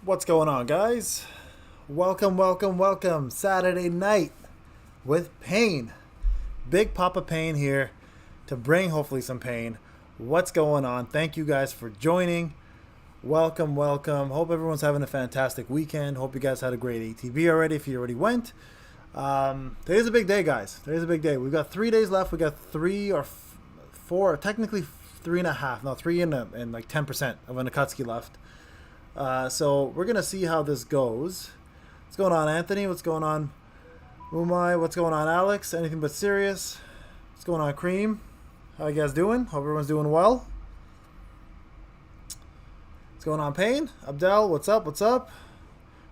What's going on, guys? Welcome. Saturday night with Pain. Big Papa Pain here to bring hopefully some pain. What's going on? Thank you guys for joining. Welcome. Hope everyone's having a fantastic weekend. Hope you guys had a great ATB already if you already went. Today's a big day, guys. Today's a big day. We've got 3 days left. We got three or four, technically 3.5. No, three and like 10% of an Akatsuki left. So we're going to see how this goes. What's going on, Anthony? What's going on, Umai? What's going on, Alex? Anything but serious? What's going on, Cream? How you guys doing? Hope everyone's doing well. What's going on, Pain? Abdel, what's up?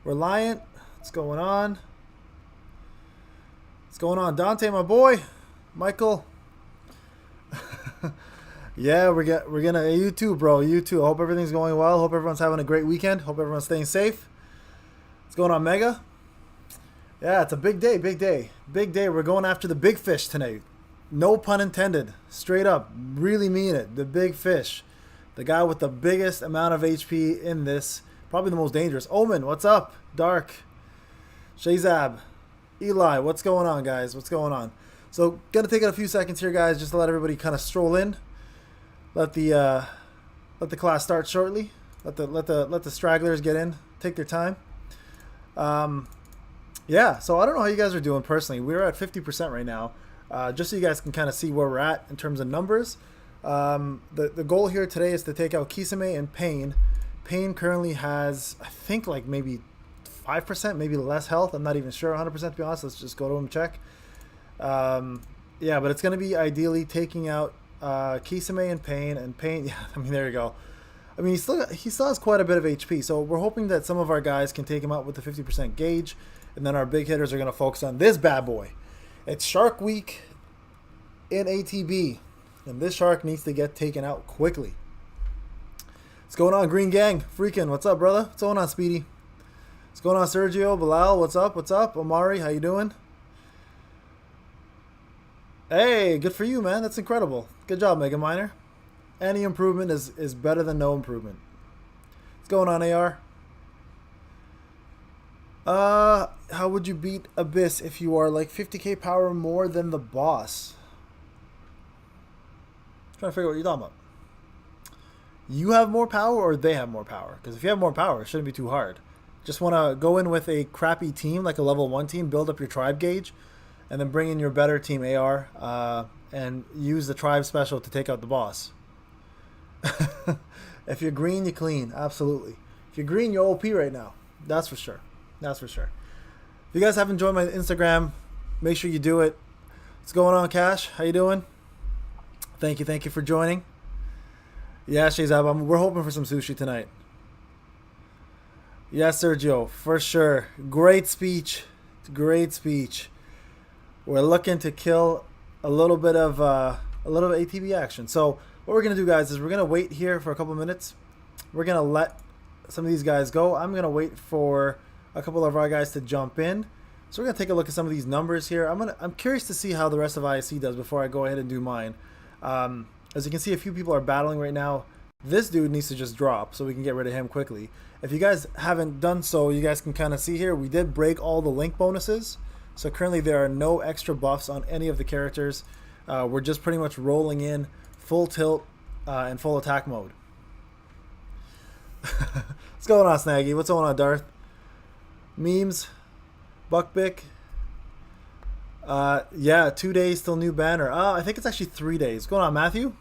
Reliant, what's going on? What's going on, Dante, my boy? Michael? Yeah, we're gonna you too, bro. You too. I hope everything's going well. Hope everyone's having a great weekend. Hope everyone's staying safe. What's going on, Mega? Yeah, it's a big day. We're going after the big fish tonight. No pun intended. Straight up, really mean it. The big fish, the guy with the biggest amount of HP in this, probably the most dangerous. Omen, what's up? Dark, Shazab, Eli, what's going on, guys? What's going on? So, gonna take a few seconds here, guys, just to let everybody kind of stroll in. Let the class start shortly. Let the stragglers get in. Take their time. Yeah. So I don't know how you guys are doing personally. We're at 50% right now. Just so you guys can kind of see where we're at in terms of numbers. The goal here today is to take out Kisame and Pain. Pain currently has, I think, like maybe 5%, maybe less health. I'm not even sure 100% to be honest. Let's just go to him and check. Yeah, but it's going to be ideally taking out Kisame and Pain. Yeah, I mean, there you go. I mean, he still has quite a bit of HP, so we're hoping that some of our guys can take him out with the 50% gauge, and then our big hitters are going to focus on this bad boy. It's Shark Week in ATB, and this shark needs to get taken out quickly. What's going on, Green Gang? Freaking, what's up, brother? What's going on, Speedy? What's going on, Sergio? Bilal, what's up? Omari, how you doing? Hey, good for you, man. That's incredible. Good job, Mega Miner. Any improvement is better than no improvement. What's going on, AR? How would you beat Abyss if you are like 50k power more than the boss? Trying to figure out what you're talking about. You have more power or they have more power? Because if you have more power, it shouldn't be too hard. Just want to go in with a crappy team, like a level 1 team, build up your tribe gauge, and then bring in your better team AR and use the tribe special to take out the boss. If you're green, you clean. Absolutely. If you're green, you're OP right now. That's for sure. If you guys haven't joined my Instagram, make sure you do it. What's going on, Cash? How you doing? Thank you for joining. Yeah, Shazab, we're hoping for some sushi tonight. Yes, Sergio, for sure. Great speech. We're looking to kill a little bit of ATB action. So what we're gonna do, guys, is we're gonna wait here for a couple minutes. We're gonna let some of these guys go. I'm gonna wait for a couple of our guys to jump in. So we're gonna take a look at some of these numbers here. I'm curious to see how the rest of ISC does before I go ahead and do mine. As you can see, a few people are battling right now. This dude needs to just drop so we can get rid of him quickly. If you guys haven't done so, you guys can kind of see here, we did break all the link bonuses. So currently there are no extra buffs on any of the characters. We're just pretty much rolling in full tilt and full attack mode. What's going on, Snaggy? What's going on, Darth? Memes? Buckbick? Yeah, 2 days till new banner. I think it's actually 3 days. What's going on, Matthew?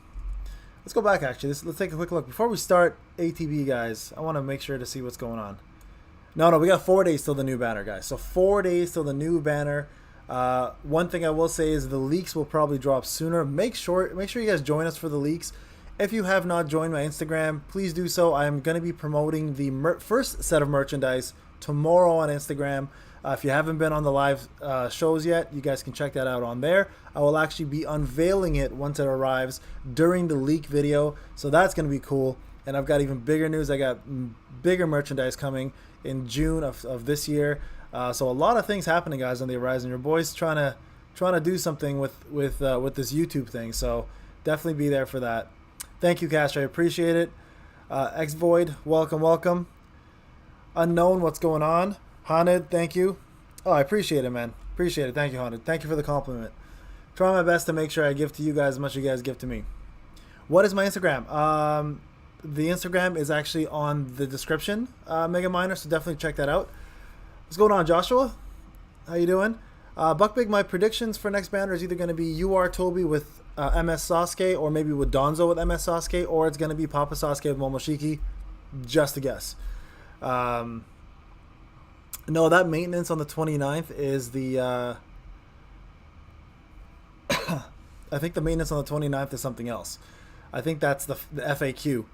Let's go back, actually. Let's take a quick look. Before we start ATB, guys, I want to make sure to see what's going on. No, we got 4 days till the new banner, guys. So 4 days till the new banner. One thing I will say is the leaks will probably drop sooner. Make sure you guys join us for the leaks. If you have not joined my Instagram, please do so. I'm going to be promoting the first set of merchandise tomorrow on Instagram. If you haven't been on the live shows yet, you guys can check that out on there. I will actually be unveiling it once it arrives during the leak video. So that's going to be cool. And I've got even bigger news. I got bigger merchandise coming in June of this year. So a lot of things happening, guys, on the horizon. Your boy's trying to do something with this YouTube thing. So definitely be there for that. Thank you, Cash. I appreciate it. X Void, welcome. Unknown, what's going on? Haned, thank you. Oh, I appreciate it, man. Appreciate it. Thank you, Haned. Thank you for the compliment. Try my best to make sure I give to you guys as much as you guys give to me. What is my Instagram? The Instagram is actually on the description, Mega Miner, so definitely check that out. What's going on, Joshua? How you doing? Buckbig, my predictions for next banner is either going to be UR Toby with MS Sasuke, or maybe with Donzo with MS Sasuke, or it's going to be Papa Sasuke with Momoshiki. Just a guess. No, that maintenance on the 29th is the... I think the maintenance on the 29th is something else. I think that's the FAQ.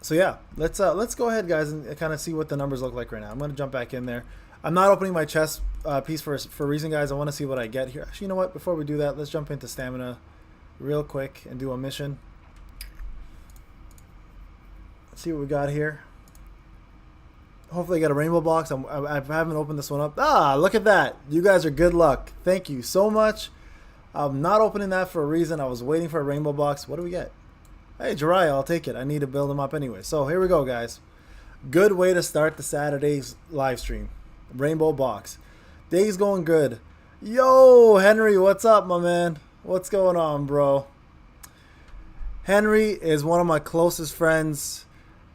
So yeah, let's go ahead, guys, and kind of see what the numbers look like right now. I'm going to jump back in there. I'm not opening my chest piece for a reason, guys. I want to see what I get here. Actually, you know what? Before we do that, let's jump into stamina real quick and do a mission. Let's see what we got here. Hopefully I get a rainbow box. I haven't opened this one up. Ah, look at that. You guys are good luck. Thank you so much. I'm not opening that for a reason. I was waiting for a rainbow box. What do we get? Hey, Jiraiya, I'll take it. I need to build them up anyway. So here we go, guys. Good way to start the Saturday's live stream. Rainbow box. Day's going good. Yo, Henry, what's up, my man? What's going on, bro? Henry is one of my closest friends.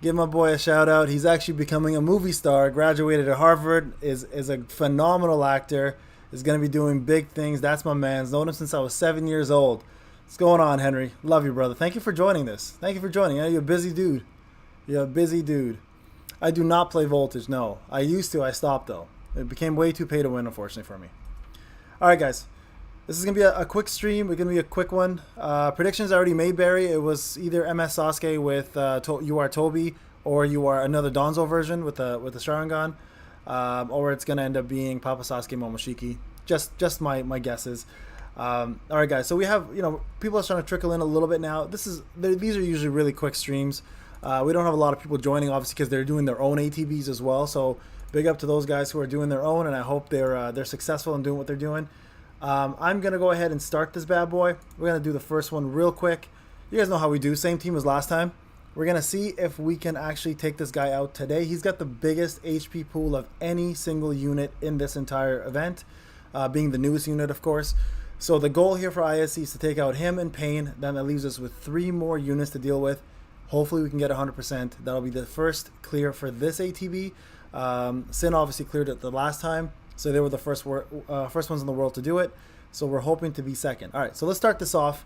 Give my boy a shout out. He's actually becoming a movie star. Graduated at Harvard. Is a phenomenal actor. Is going to be doing big things. That's my man. Known him since I was 7 years old. What's going on, Henry? Love you, brother. Thank you for joining this. Thank you for joining. You're a busy dude. You're a busy dude. I do not play Voltage. No, I used to. I stopped though. It became way too pay to win, unfortunately, for me. All right, guys. This is going to be a quick stream. We're going to be a quick one. Predictions I already made, Barry. It was either MS Sasuke with UR Toby, or you are another Donzo version with the Sharingan, or it's going to end up being Papa Sasuke Momoshiki. Just my guesses. All right, guys. So we have, people are starting to trickle in a little bit now. These are usually really quick streams. We don't have a lot of people joining, obviously, because they're doing their own ATBs as well. So big up to those guys who are doing their own, and I hope they're successful in doing what they're doing. I'm going to go ahead and start this bad boy. We're going to do the first one real quick. You guys know how we do. Same team as last time. We're going to see if we can actually take this guy out today. He's got the biggest HP pool of any single unit in this entire event, being the newest unit, of course. So the goal here for ISC is to take out him and Payne. Then that leaves us with 3 more units to deal with. Hopefully we can get 100%. That'll be the first clear for this ATB. Sin obviously cleared it the last time. So they were the first ones in the world to do it. So we're hoping to be second. All right, so let's start this off.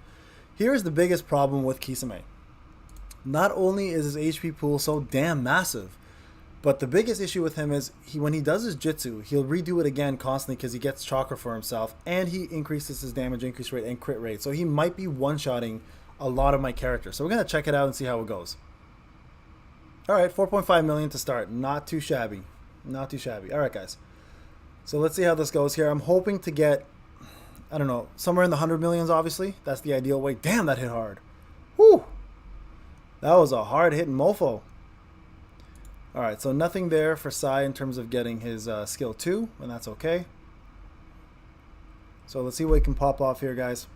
Here's the biggest problem with Kisame. Not only is his HP pool so damn massive, but the biggest issue with him is when he does his jutsu, he'll redo it again constantly because he gets chakra for himself, and he increases his damage increase rate and crit rate. So he might be one-shotting a lot of my characters. So we're going to check it out and see how it goes. All right, 4.5 million to start. Not too shabby. Not too shabby. All right, guys. So let's see how this goes here. I'm hoping to get, I don't know, somewhere in the 100 millions, obviously. That's the ideal way. Damn, that hit hard. Whew. That was a hard-hitting mofo. All right, so nothing there for Sai in terms of getting his skill 2, and that's okay. So let's see what he can pop off here, guys.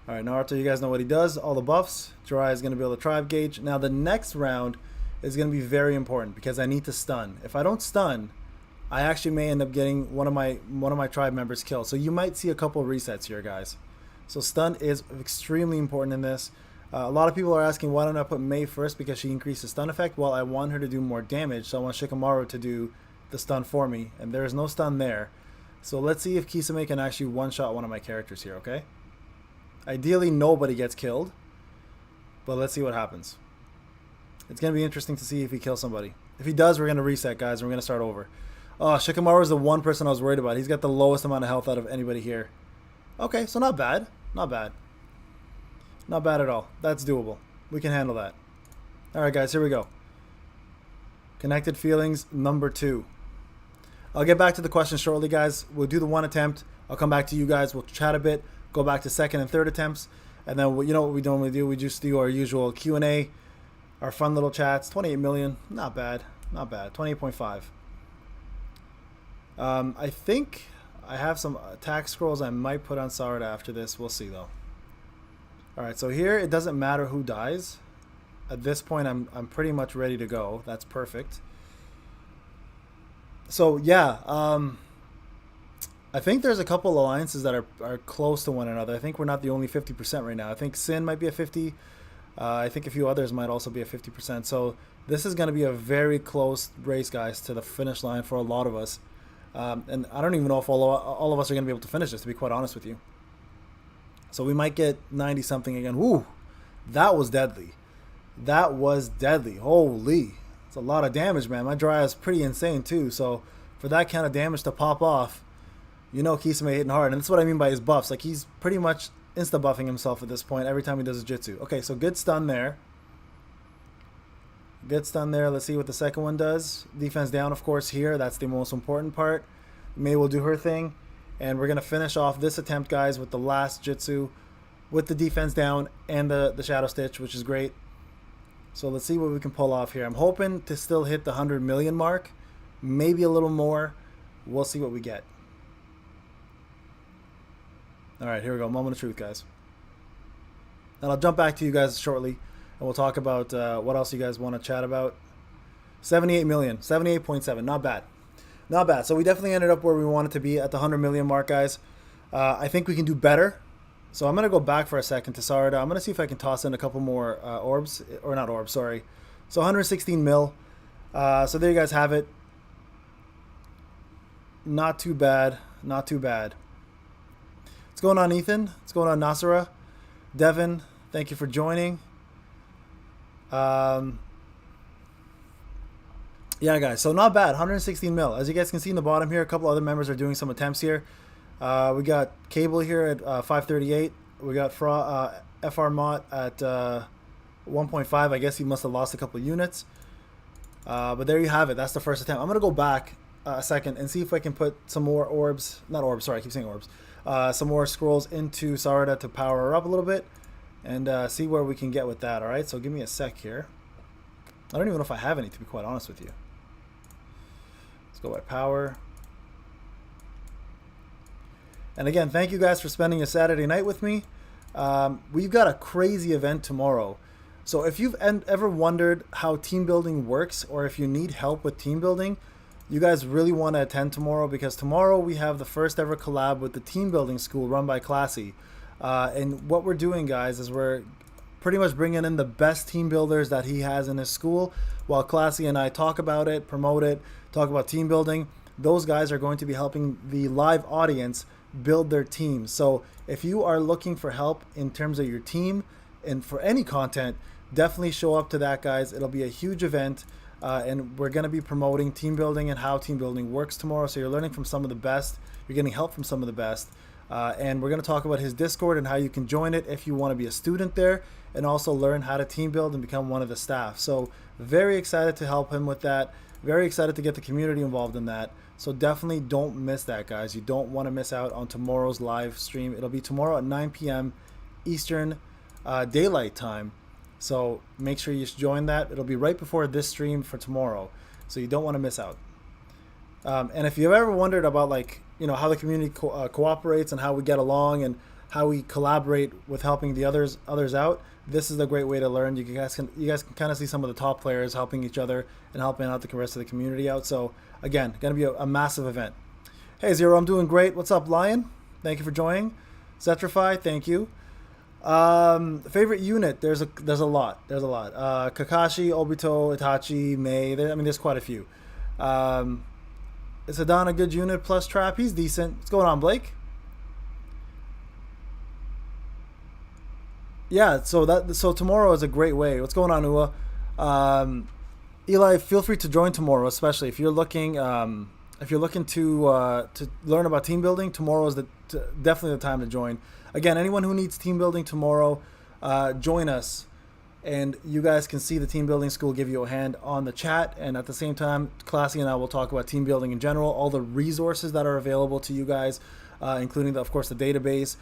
All right, Naruto, you guys know what he does. All the buffs. Jiraiya is going to be able to tribe gauge. Now, the next round is going to be very important because I need to stun. If I don't stun, I actually may end up getting one of my tribe members killed. So you might see a couple resets here, guys. So stun is extremely important in this. A lot of people are asking, why don't I put Mei first because she increases stun effect? Well, I want her to do more damage, so I want Shikamaru to do the stun for me, and there is no stun there. So let's see if Kisame can actually one-shot one of my characters here, okay? Ideally, nobody gets killed, but let's see what happens. It's going to be interesting to see if he kills somebody. If he does, we're going to reset, guys, and we're going to start over. Oh, Shikamaru is the one person I was worried about. He's got the lowest amount of health out of anybody here. Okay, so not bad. Not bad. Not bad at all. That's doable. We can handle that. All right, guys, here we go. Connected feelings number 2. I'll get back to the question shortly, guys. We'll do the 1 attempt. I'll come back to you guys. We'll chat a bit. Go back to 2nd and 3rd attempts. And then, you know what we normally do? We just do our usual Q&A, our fun little chats. 28 million. Not bad. Not bad. 28.5. I think I have some attack scrolls I might put on Sarada after this. We'll see, though. All right, so here it doesn't matter who dies. at this point, I'm pretty much ready to go. That's perfect. So yeah, I think there's a couple alliances that are close to one another. I think we're not the only 50% right now. I think Sin might be a 50. I think a few others might also be a 50%. So this is going to be a very close race, guys, to the finish line for a lot of us. And I don't even know if all of us are going to be able to finish this, to be quite honest with you. So we might get 90-something again. Woo! That was deadly. That was deadly. Holy. It's a lot of damage, man. My dry is pretty insane, too. So for that kind of damage to pop off, you know Kisame hitting hard. And that's what I mean by his buffs. Like, he's pretty much insta-buffing himself at this point every time he does his jutsu. Okay, so good stun there. Good stun there. Let's see what the second one does. Defense down, of course, here. That's the most important part. Mei will do her thing. And we're going to finish off this attempt, guys, with the last jutsu with the defense down and the Shadow Stitch, which is great. So let's see what we can pull off here. I'm hoping to still hit the 100 million mark. Maybe a little more. We'll see what we get. All right, here we go. Moment of truth, guys. And I'll jump back to you guys shortly, and we'll talk about what else you guys want to chat about. 78 million. 78.7. Not bad. Not bad. So we definitely ended up where we wanted to be at the 100 million mark, guys. I think we can do better. So I'm going to go back for a second to Sarada. I'm going to see if I can toss in a couple more orbs. Or not orbs, sorry. So 116 mil. So there you guys have it. Not too bad. Not too bad. What's going on, Ethan? What's going on, Nasara? Devin, thank you for joining. Yeah, guys, so not bad. 116 mil. As you guys can see in the bottom here, a couple other members are doing some attempts here. We got Cable here at 538. We got FR Mott at 1.5. I guess he must have lost a couple units. But there you have it. That's the first attempt. I'm going to go back a second and see if I can put some more orbs. Not orbs, sorry, I keep saying orbs. Some more scrolls into Sarada to power her up a little bit. And see where we can get with that, alright? So give me a sec here. I don't even know if I have any, to be quite honest with you. Let's go by power. And again, thank you guys for spending a Saturday night with me. We've got a crazy event tomorrow. So if you've ever wondered how team building works, or if you need help with team building, you guys really want to attend tomorrow, because tomorrow we have the first ever collab with the team building school run by Classy. And what we're doing, guys, is we're pretty much bringing in the best team builders that he has in his school, while Classy and I talk about it, promote it, talk about team building. Those guys are going to be helping the live audience build their team. So if you are looking for help in terms of your team and for any content, definitely show up to that, guys. It'll be a huge event, and we're going to be promoting team building and how team building works tomorrow. So you're learning from some of the best. You're getting help from some of the best. And we're going to talk about his Discord and how you can join it if you want to be a student there, and also learn how to team build and become one of the staff. So very excited to help him with that. Very excited to get the community involved in that. So definitely don't miss that, guys. You don't want to miss out on tomorrow's live stream. It'll be tomorrow at 9 p.m. Eastern Daylight Time. So make sure you join that. It'll be right before this stream for tomorrow. So you don't want to miss out. And if you've ever wondered about, like, you know, how the community cooperates and how we get along and how we collaborate with helping the others out, this is a great way to learn. You guys can kind of see some of the top players helping each other and helping out the rest of the community out. So again, going to be a massive event. Hey Zero, I'm doing great. What's up, Lion? Thank you for joining. Zetrify, thank you. Favorite unit? There's a lot. Kakashi, Obito, Itachi, Mei. There's quite a few. Is Adon a good unit plus trap? He's decent. What's going on, Blake? Yeah, so tomorrow is a great way. What's going on, Ua? Eli, feel free to join tomorrow, especially if you're looking to learn about team building. Tomorrow is definitely the time to join. Again, anyone who needs team building tomorrow, join us, and you guys can see the team building school give you a hand on the chat. And at the same time, Classy and I will talk about team building in general, all the resources that are available to you guys, including, of course, the database,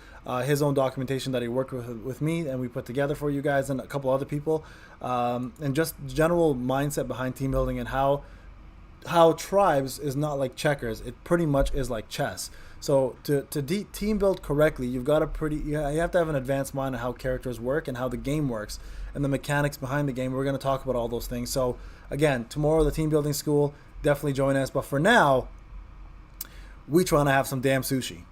his own documentation that he worked with me and we put together for you guys and a couple other people, and just general mindset behind team building and how tribes is not like checkers. It pretty much is like chess. So to team build correctly, you've got you have to have an advanced mind on how characters work and how the game works and the mechanics behind the game. We're going to talk about all those things. So again, tomorrow the team building school, definitely join us. But for now, we trying to have some damn sushi.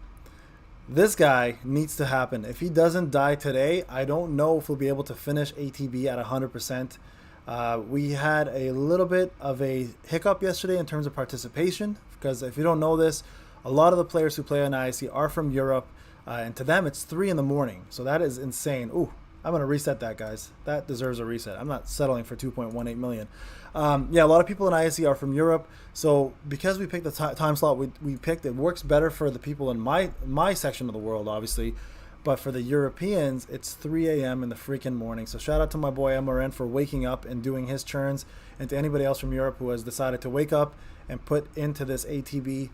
This guy needs to happen. If he doesn't die today, I don't know if we'll be able to finish ATB at 100%. We had a little bit of a hiccup yesterday in terms of participation, because if you don't know this, a lot of the players who play on ISC are from Europe, and to them it's 3 in the morning. So that is insane. Ooh, I'm going to reset that, guys. That deserves a reset. I'm not settling for 2.18 million. Yeah, a lot of people in ISC are from Europe. So because we picked the time slot we picked, it works better for the people in my section of the world, obviously. But for the Europeans, it's 3 a.m. in the freaking morning. So shout out to my boy MRN for waking up and doing his turns, and to anybody else from Europe who has decided to wake up and put into this ATB.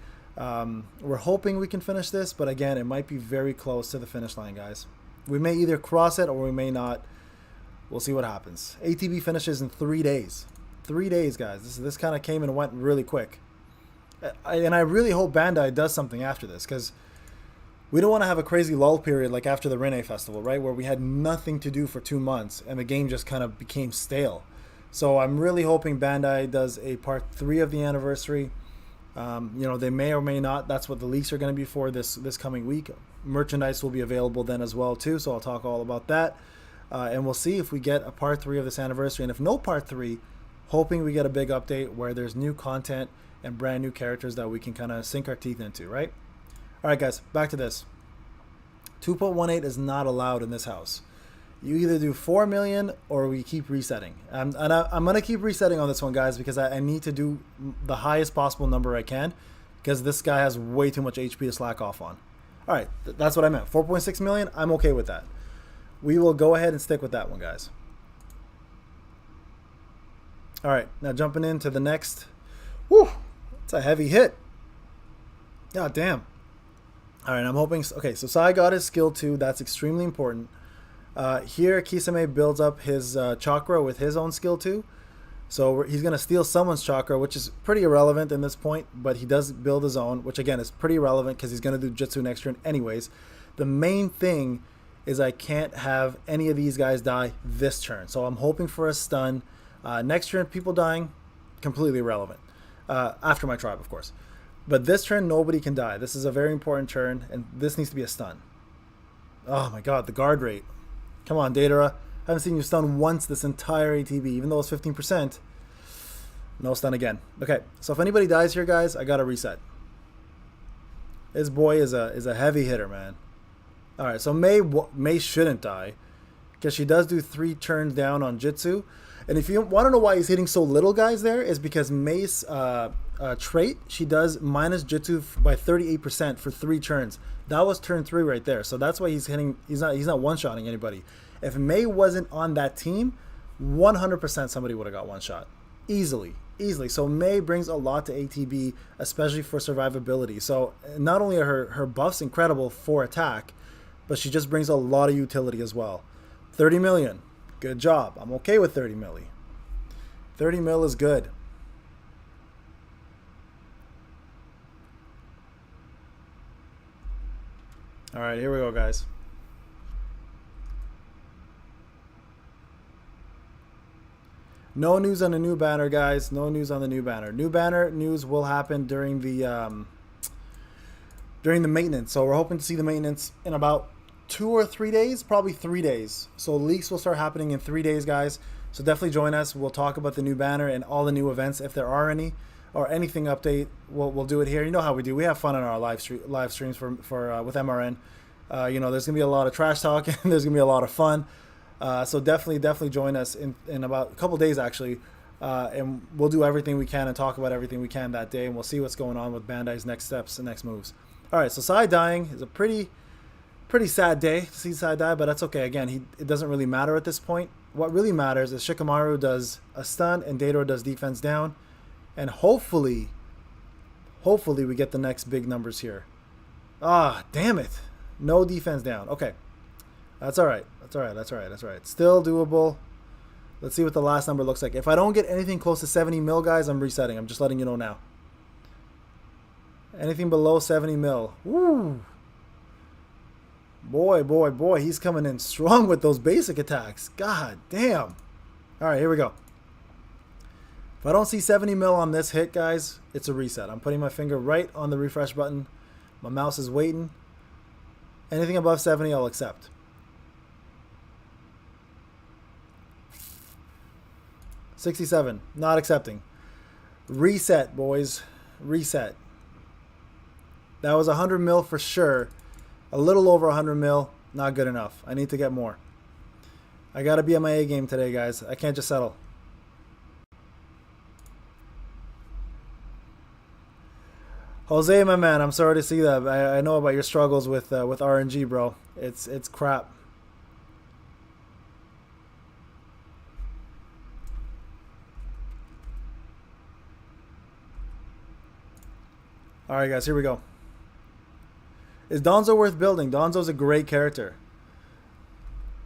We're hoping we can finish this, but again, it might be very close to the finish line, guys. We may either cross it or we may not. We'll see what happens. ATB finishes in 3 days. 3 days, guys. This kind of came and went really quick. And I really hope Bandai does something after this, because we don't want to have a crazy lull period like after the Rene Festival, right? Where we had nothing to do for 2 months and the game just kind of became stale. So I'm really hoping Bandai does a part 3 of the anniversary. They may or may not. That's what the leaks are going to be for this coming week. Merchandise will be available then as well too, so I'll talk all about that. And we'll see if we get a part 3 of this anniversary. And if no part 3, hoping we get a big update where there's new content and brand new characters that we can kind of sink our teeth into, right? All right, guys, back to this. 2.18 is not allowed in this house. You either do 4 million or we keep resetting. I'm going to keep resetting on this one, guys, because I need to do the highest possible number I can, because this guy has way too much HP to slack off on. All right, that's what I meant. 4.6 million, I'm okay with that. We will go ahead and stick with that one, guys. All right, now jumping into the next. Whew, it's a heavy hit. God damn. All right, I'm hoping. Okay, so Sai got his skill 2. That's extremely important. Here, Kisame builds up his chakra with his own skill 2. So he's going to steal someone's chakra, which is pretty irrelevant in this point. But he does build his own, which again is pretty irrelevant because he's going to do Jutsu next turn anyways. The main thing is I can't have any of these guys die this turn. So I'm hoping for a stun. Next turn, people dying, completely irrelevant. After my tribe, of course. But this turn, nobody can die. This is a very important turn, and this needs to be a stun. Oh my god, the guard rate. Come on, Datara. I haven't seen you stun once this entire ATB, even though it's 15%. No stun again. Okay, so if anybody dies here, guys, I gotta reset. This boy is a heavy hitter, man. All right, so May shouldn't die, because she does do 3 turns down on Jutsu. And if you want to know why he's hitting so little, guys, there is because May's trait, she does minus Jutsu by 38% for 3 turns. That was turn 3 right there. So that's why he's hitting. He's not one-shotting anybody. If May wasn't on that team, 100% somebody would have got one shot. Easily. So May brings a lot to ATB, especially for survivability. So not only are her buffs incredible for attack, but she just brings a lot of utility as well. 30 million. Good job. I'm okay with 30 milli. 30 mil is good. All right, here we go, guys. No news on the new banner, guys. No news on the new banner. New banner news will happen during the maintenance. So we're hoping to see the maintenance in about 2 or 3 days, probably 3 days. So leaks will start happening in 3 days, guys. So definitely join us. We'll talk about the new banner and all the new events, if there are any, or anything update. We'll do it here. You know how we do. We have fun on our live streams for with MRN. There's gonna be a lot of trash talk and there's gonna be a lot of fun. So definitely join us in about a couple days actually, and we'll do everything we can and talk about everything we can that day, and we'll see what's going on with Bandai's next steps and next moves. All right, so Sai dying is a pretty sad day to see Sai die, but that's okay. Again, it doesn't really matter at this point. What really matters is Shikamaru does a stun and Datoro does defense down, and hopefully we get the next big numbers here. Ah, damn it. No defense down. Okay. That's all right. Still doable. Let's see what the last number looks like. If I don't get anything close to 70 mil, guys, I'm resetting. I'm just letting you know now. Anything below 70 mil. Woo! Boy, he's coming in strong with those basic attacks. God damn. Alright, here we go. If I don't see 70 mil on this hit, guys, it's a reset. I'm putting my finger right on the refresh button. My mouse is waiting. Anything above 70, I'll accept. $67, not accepting. Reset, boys. Reset. That was 100 mil for sure. A little over 100 mil, not good enough. I need to get more. I got to be on my A game today, guys. I can't just settle. Jose, my man, I'm sorry to see that. I know about your struggles with RNG, bro. It's crap. All right, guys, here we go. Is Danzo worth building? Danzo's a great character.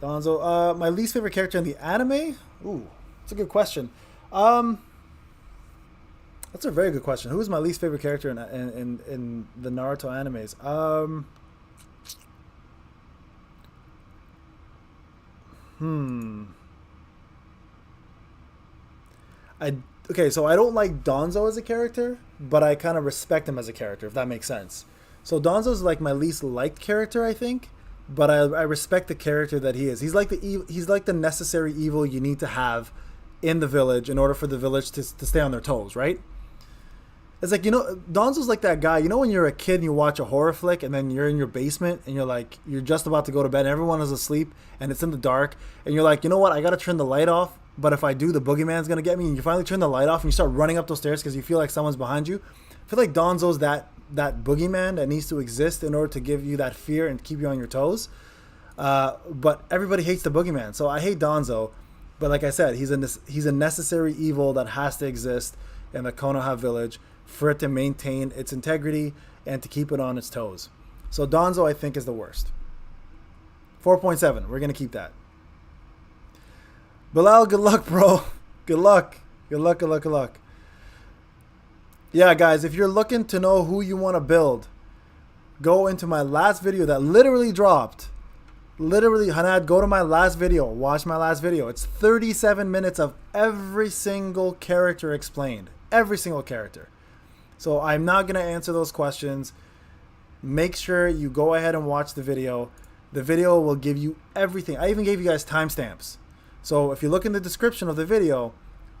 Danzo, my least favorite character in the anime? Ooh, that's a good question. That's a very good question. Who is my least favorite character in the Naruto animes? Okay, so I don't like Danzo as a character, but I kind of respect him as a character, if that makes sense. So Danzo's like my least liked character, I think, but I respect the character that he is. He's like the necessary evil you need to have in the village in order for the village to stay on their toes, right? It's like, you know, Danzo's like that guy. You know when you're a kid and you watch a horror flick and then you're in your basement and you're just about to go to bed and everyone is asleep and it's in the dark and you're like, you know what, I got to turn the light off, but if I do, the boogeyman's going to get me, and you finally turn the light off and you start running up those stairs because you feel like someone's behind you. I feel like Danzo's that boogeyman that needs to exist in order to give you that fear and keep you on your toes. But everybody hates the boogeyman, so I hate Danzo. But like I said, he's a necessary evil that has to exist in the Konoha village for it to maintain its integrity and to keep it on its toes. So Danzo, I think, is the worst. 4.7. We're going to keep that. Bilal, good luck, bro. Good luck. Good luck, good luck, good luck. Yeah, guys, if you're looking to know who you want to build, go into my last video that literally dropped. Literally, Hanad, go to my last video. Watch my last video. It's 37 minutes of every single character explained. Every single character. So I'm not going to answer those questions. Make sure you go ahead and watch the video. The video will give you everything. I even gave you guys timestamps. So if you look in the description of the video,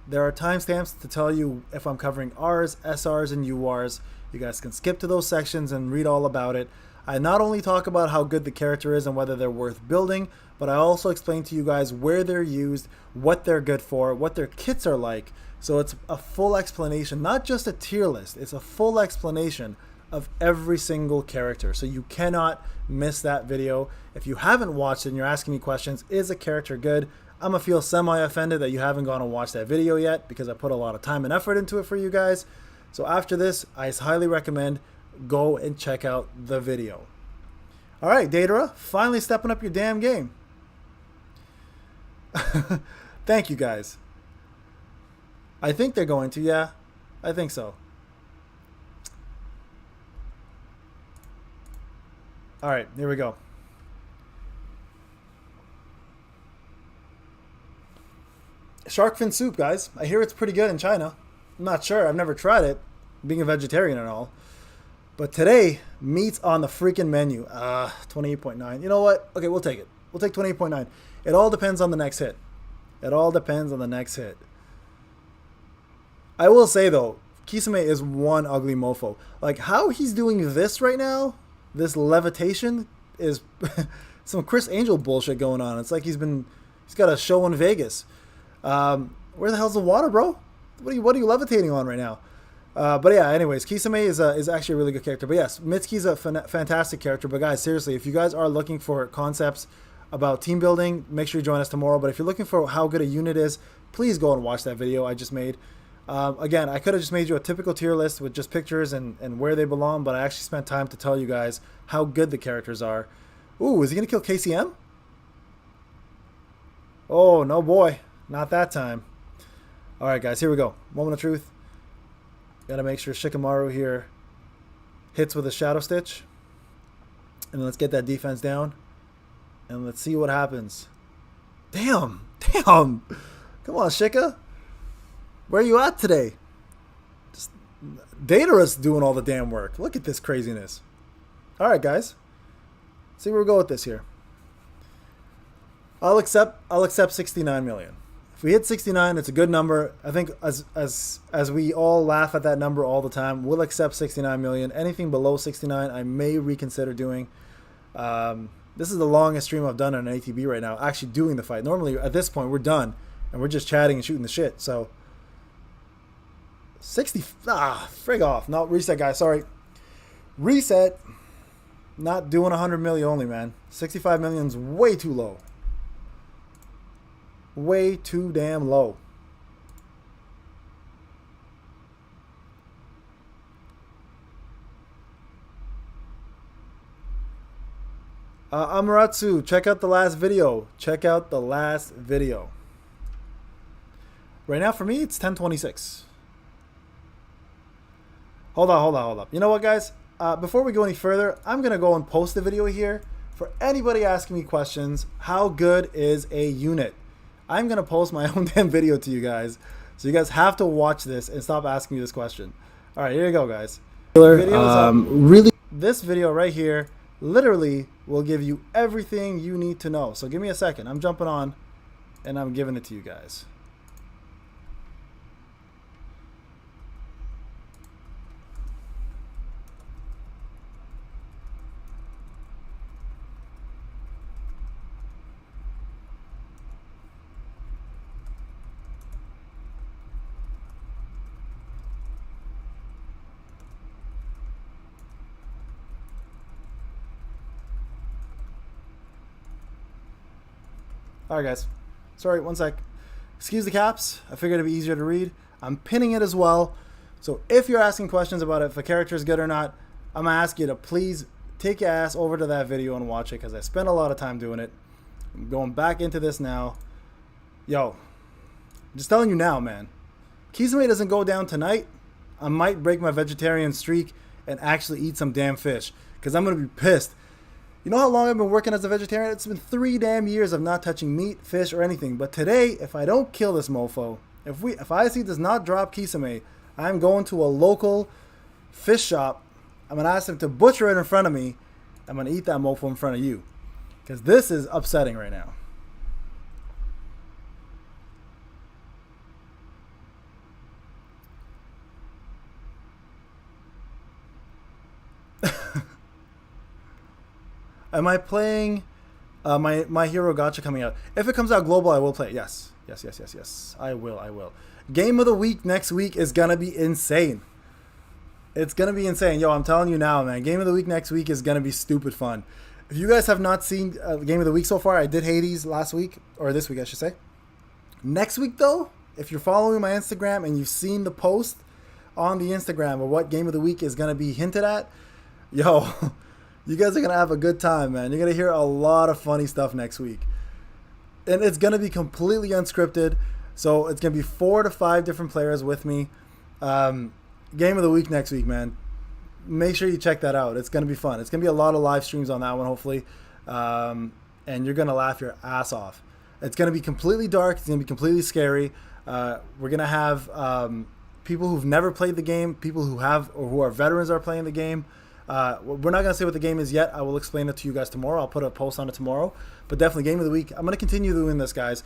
there are timestamps to tell you if I'm covering Rs, SRs, and URs. You guys can skip to those sections and read all about it. I not only talk about how good the character is and whether they're worth building, but I also explain to you guys where they're used, what they're good for, what their kits are like. So it's a full explanation, not just a tier list. It's a full explanation of every single character. So you cannot miss that video. If you haven't watched it and you're asking me questions, is a character good? I'm going to feel semi-offended that you haven't gone and watched that video yet because I put a lot of time and effort into it for you guys. So after this, I highly recommend go and check out the video. All right, Datara, finally stepping up your damn game. Thank you, guys. I think they're going to, yeah. I think so. All right, here we go. Shark fin soup, guys. I hear it's pretty good in China. I'm not sure. I've never tried it, being a vegetarian and all. But today, meat's on the freaking menu. 28.9. You know what? Okay, we'll take it. We'll take 28.9. It all depends on the next hit. It all depends on the next hit. I will say, though, Kisame is one ugly mofo. Like, how he's doing this right now, this levitation, is some Chris Angel bullshit going on. It's like he's got a show in Vegas. Where the hell's the water, bro? What are you levitating on right now? But yeah, anyways, Kisame is actually a really good character. But yes, Mitsuki's a fantastic character. But guys, seriously, if you guys are looking for concepts about team building, make sure you join us tomorrow. But if you're looking for how good a unit is, please go and watch that video I just made. Again, I could have just made you a typical tier list with just pictures and where they belong, but I actually spent time to tell you guys how good the characters are. Ooh, is he going to kill KCM? Oh, no boy. Not that time. All right, guys, here we go. Moment of truth. Got to make sure Shikamaru here hits with a Shadow Stitch. And let's get that defense down. And let's see what happens. Damn. Damn. Come on, Shika. Where are you at today? Just Data's doing all the damn work. Look at this craziness. All right, guys. See where we go with this here. I'll accept 69 million. If we hit 69, it's a good number. I think as we all laugh at that number all the time, we'll accept 69 million. Anything below 69, I may reconsider doing. This is the longest stream I've done on an ATB right now, actually doing the fight. Normally, at this point, we're done, and we're just chatting and shooting the shit. So, 60, frig off. No, reset, guys, sorry. Reset. Not doing 100 million only, man. 65 million's way too low. Way too damn low. Amaratsu, check out the last video. Check out the last video. Right now, for me, it's 10:26. Hold on. You know what, guys? Before we go any further, I'm going to go and post the video here. For anybody asking me questions, how good is a unit? I'm going to post my own damn video to you guys. So you guys have to watch this and stop asking me this question. All right, here you go, guys. Really, this video right here literally will give you everything you need to know. So give me a second. I'm jumping on and I'm giving it to you guys. Alright, guys. Sorry, one sec. Excuse the caps. I figured it'd be easier to read. I'm pinning it as well. So if you're asking questions about if a character is good or not, I'm going to ask you to please take your ass over to that video and watch it because I spent a lot of time doing it. I'm going back into this now. Yo, I'm just telling you now, man. Kisame doesn't go down tonight. I might break my vegetarian streak and actually eat some damn fish because I'm going to be pissed. You know how long I've been working as a vegetarian? It's been 3 damn years of not touching meat, fish, or anything. But today, if I don't kill this mofo, if ISC does not drop Kisame, I'm going to a local fish shop. I'm going to ask them to butcher it in front of me. I'm going to eat that mofo in front of you. Because this is upsetting right now. Am I playing my Hero Gacha coming out? If it comes out global, I will play it. Yes. I will. Game of the week next week is going to be insane. It's going to be insane. Yo, I'm telling you now, man. Game of the week next week is going to be stupid fun. If you guys have not seen Game of the Week so far, I did Hades last week. Or this week, I should say. Next week, though, if you're following my Instagram and you've seen the post on the Instagram of what Game of the Week is going to be hinted at, yo... You guys are going to have a good time, man. You're going to hear a lot of funny stuff next week. And it's going to be completely unscripted. So it's going to be 4 to 5 different players with me. Game of the week next week, man. Make sure you check that out. It's going to be fun. It's going to be a lot of live streams on that one, hopefully. And you're going to laugh your ass off. It's going to be completely dark. It's going to be completely scary. We're going to have people who've never played the game, people who have or who are veterans are playing the game. We're not going to say what the game is yet. I will explain it to you guys tomorrow. I'll put a post on it tomorrow. But definitely Game of the Week. I'm going to continue doing this, guys.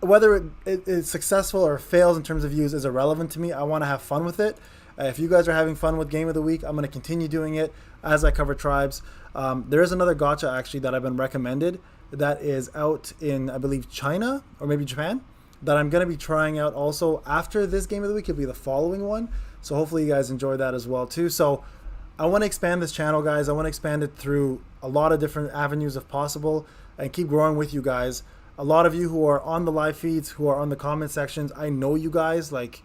Whether it is successful or fails in terms of views is irrelevant to me. I want to have fun with it. If you guys are having fun with Game of the Week, I'm going to continue doing it as I cover tribes. There is another gacha, actually, that I've been recommended that is out in, I believe, China or maybe Japan that I'm going to be trying out also after this Game of the Week. It'll be the following one. So hopefully you guys enjoy that as well, too. So I want to expand this channel, guys. I want to expand it through a lot of different avenues if possible and keep growing with you guys. A lot of you who are on the live feeds, who are on the comment sections, I know you guys. Like,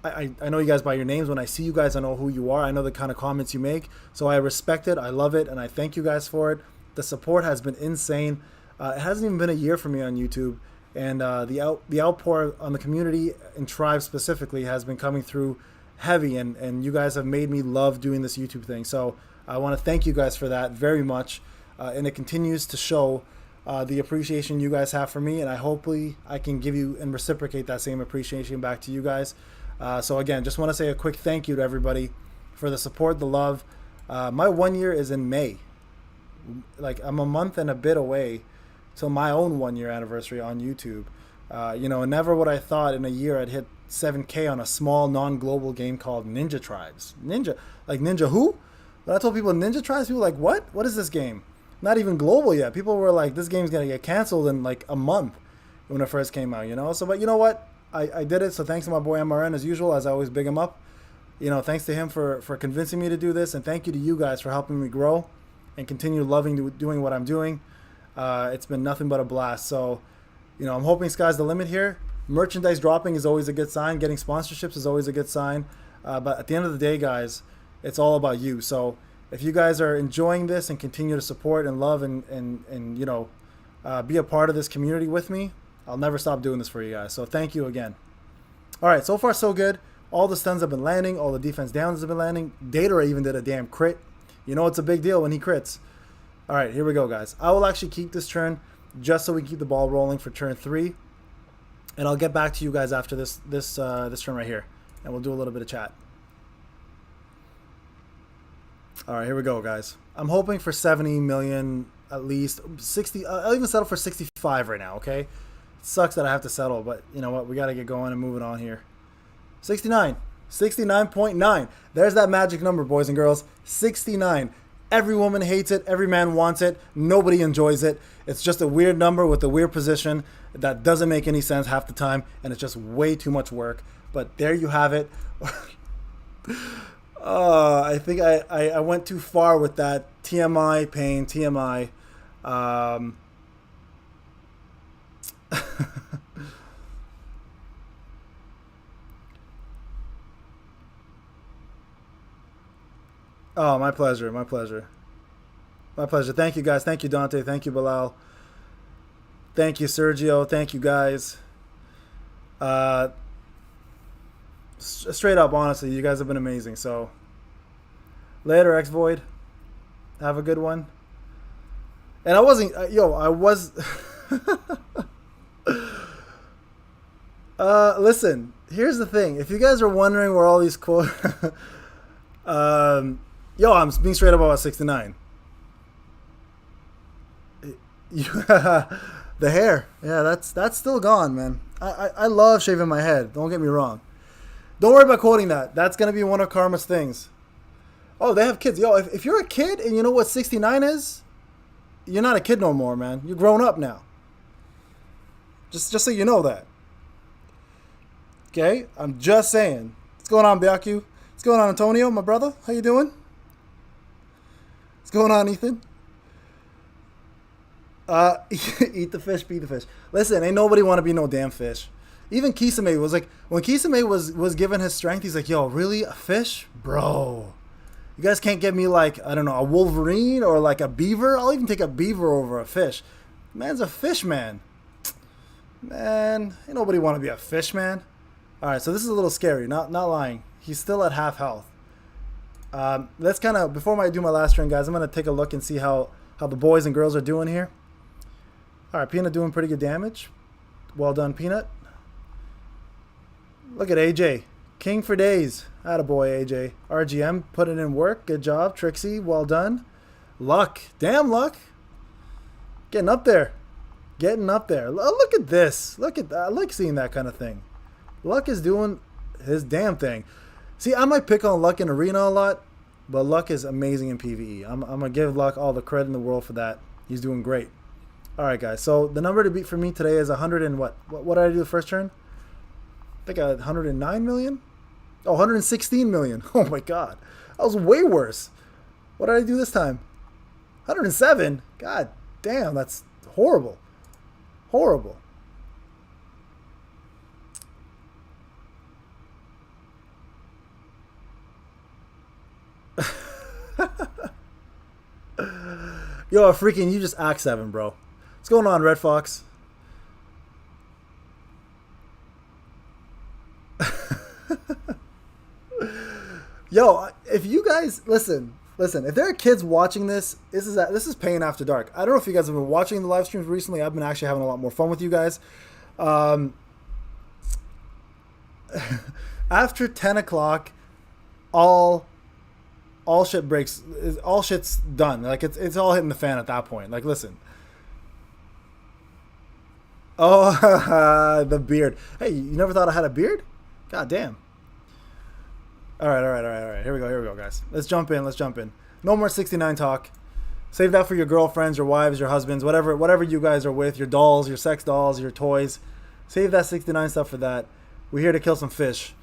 I know you guys by your names. When I see you guys, I know who you are. I know the kind of comments you make. So I respect it. I love it. And I thank you guys for it. The support has been insane. It hasn't even been a year for me on YouTube. And the outpour on the community and tribes specifically has been coming through heavy, and you guys have made me love doing this YouTube thing. So I want to thank you guys for that very much, and it continues to show the appreciation you guys have for me, and hopefully I can give you and reciprocate that same appreciation back to you guys. So again, just want to say a quick thank you to everybody for the support, the love. My 1 year is in May. Like, I'm a month and a bit away till my own 1 year anniversary on YouTube. And never would I thought in a year I'd hit 7K on a small non-global game called Ninja Tribes. Ninja who? When I told people Ninja Tribes, people were like, what is this game? Not even global yet. People were like, this game's gonna get canceled in like a month when it first came out, So, but you know what? I did it. So thanks to my boy MRN as usual, as I always big him up. Thanks to him for convincing me to do this, and thank you to you guys for helping me grow and continue loving doing what I'm doing. It's been nothing but a blast. So, I'm hoping sky's the limit here. Merchandise dropping is always a good sign. Getting sponsorships is always a good sign. But at the end of the day, guys, it's all about you. So if you guys are enjoying this and continue to support and love and be a part of this community with me, I'll never stop doing this for you guys. So thank you again. All right, so far so good. All the stuns have been landing. All the defense downs have been landing. Datara even did a damn crit. It's a big deal when he crits. All right, here we go, guys. I will actually keep this turn just so we can keep the ball rolling for turn 3. And I'll get back to you guys after this turn right here. And we'll do a little bit of chat. All right, here we go, guys. I'm hoping for 70 million, at least 60. I'll even settle for 65 right now, okay? It sucks that I have to settle, but you know what? We got to get going and moving on here. 69. 69.9. There's that magic number, boys and girls. 69. Every woman hates it. Every man wants it. Nobody enjoys it. It's just a weird number with a weird position that doesn't make any sense half the time, and it's just way too much work. But there you have it. I think I went too far with that. TMI, pain, TMI. Oh, my pleasure, my pleasure. My pleasure. Thank you, guys. Thank you, Dante. Thank you, Bilal. Thank you, Sergio. Thank you, guys. Straight up, honestly, you guys have been amazing. So, later, X-Void. Have a good one. And I wasn't... I was... listen, here's the thing. If you guys are wondering where all these quotes... I'm being straight up about 69. The hair. Yeah, that's still gone, man. I love shaving my head. Don't get me wrong. Don't worry about quoting that. That's going to be one of Karma's things. Oh, they have kids. If you're a kid and you know what 69 is, you're not a kid no more, man. You're grown up now. Just so you know that. Okay? I'm just saying. What's going on, Byaku? What's going on, Antonio, my brother? How you doing? What's going on, Ethan? Eat the fish, be the fish. Listen, ain't nobody want to be no damn fish. Even Kisame was like, when Kisame was given his strength, he's like, yo, really? A fish? Bro. You guys can't get me like, I don't know, a wolverine or like a beaver? I'll even take a beaver over a fish. Man's a fish man. Man, ain't nobody want to be a fish man. All right, so this is a little scary, not lying. He's still at half health. Let's kind of, before I do my last turn, guys, I'm going to take a look and see how the boys and girls are doing here. All right, Peanut doing pretty good damage. Well done, Peanut. Look at AJ. King for days. Attaboy, AJ. RGM putting in work. Good job. Trixie, well done. Luck. Damn, Luck. Getting up there. Getting up there. Look at this. Look at that. I like seeing that kind of thing. Luck is doing his damn thing. See, I might pick on Luck in Arena a lot, but Luck is amazing in PvE. I'm going to give Luck all the credit in the world for that. He's doing great. All right, guys. So the number to beat for me today is 100 and what? What did I do the first turn? I think 109 million? Oh, 116 million. Oh, my God. That was way worse. What did I do this time? 107? God damn, that's horrible. Horrible. Yo, freaking, you just act 7, bro. What's going on, Red Fox? Yo, if you guys listen, if there are kids watching this, this is Payne After Dark. I don't know if you guys have been watching the live streams recently. I've been actually having a lot more fun with you guys. After 10 o'clock, all shit breaks. All shit's done. Like it's all hitting the fan at that point. Like, listen. Oh, the beard. Hey, you never thought I had a beard? God damn. All right. Here we go, guys. Let's jump in. No more 69 talk. Save that for your girlfriends, your wives, your husbands, whatever you guys are with, your dolls, your sex dolls, your toys. Save that 69 stuff for that. We're here to kill some fish.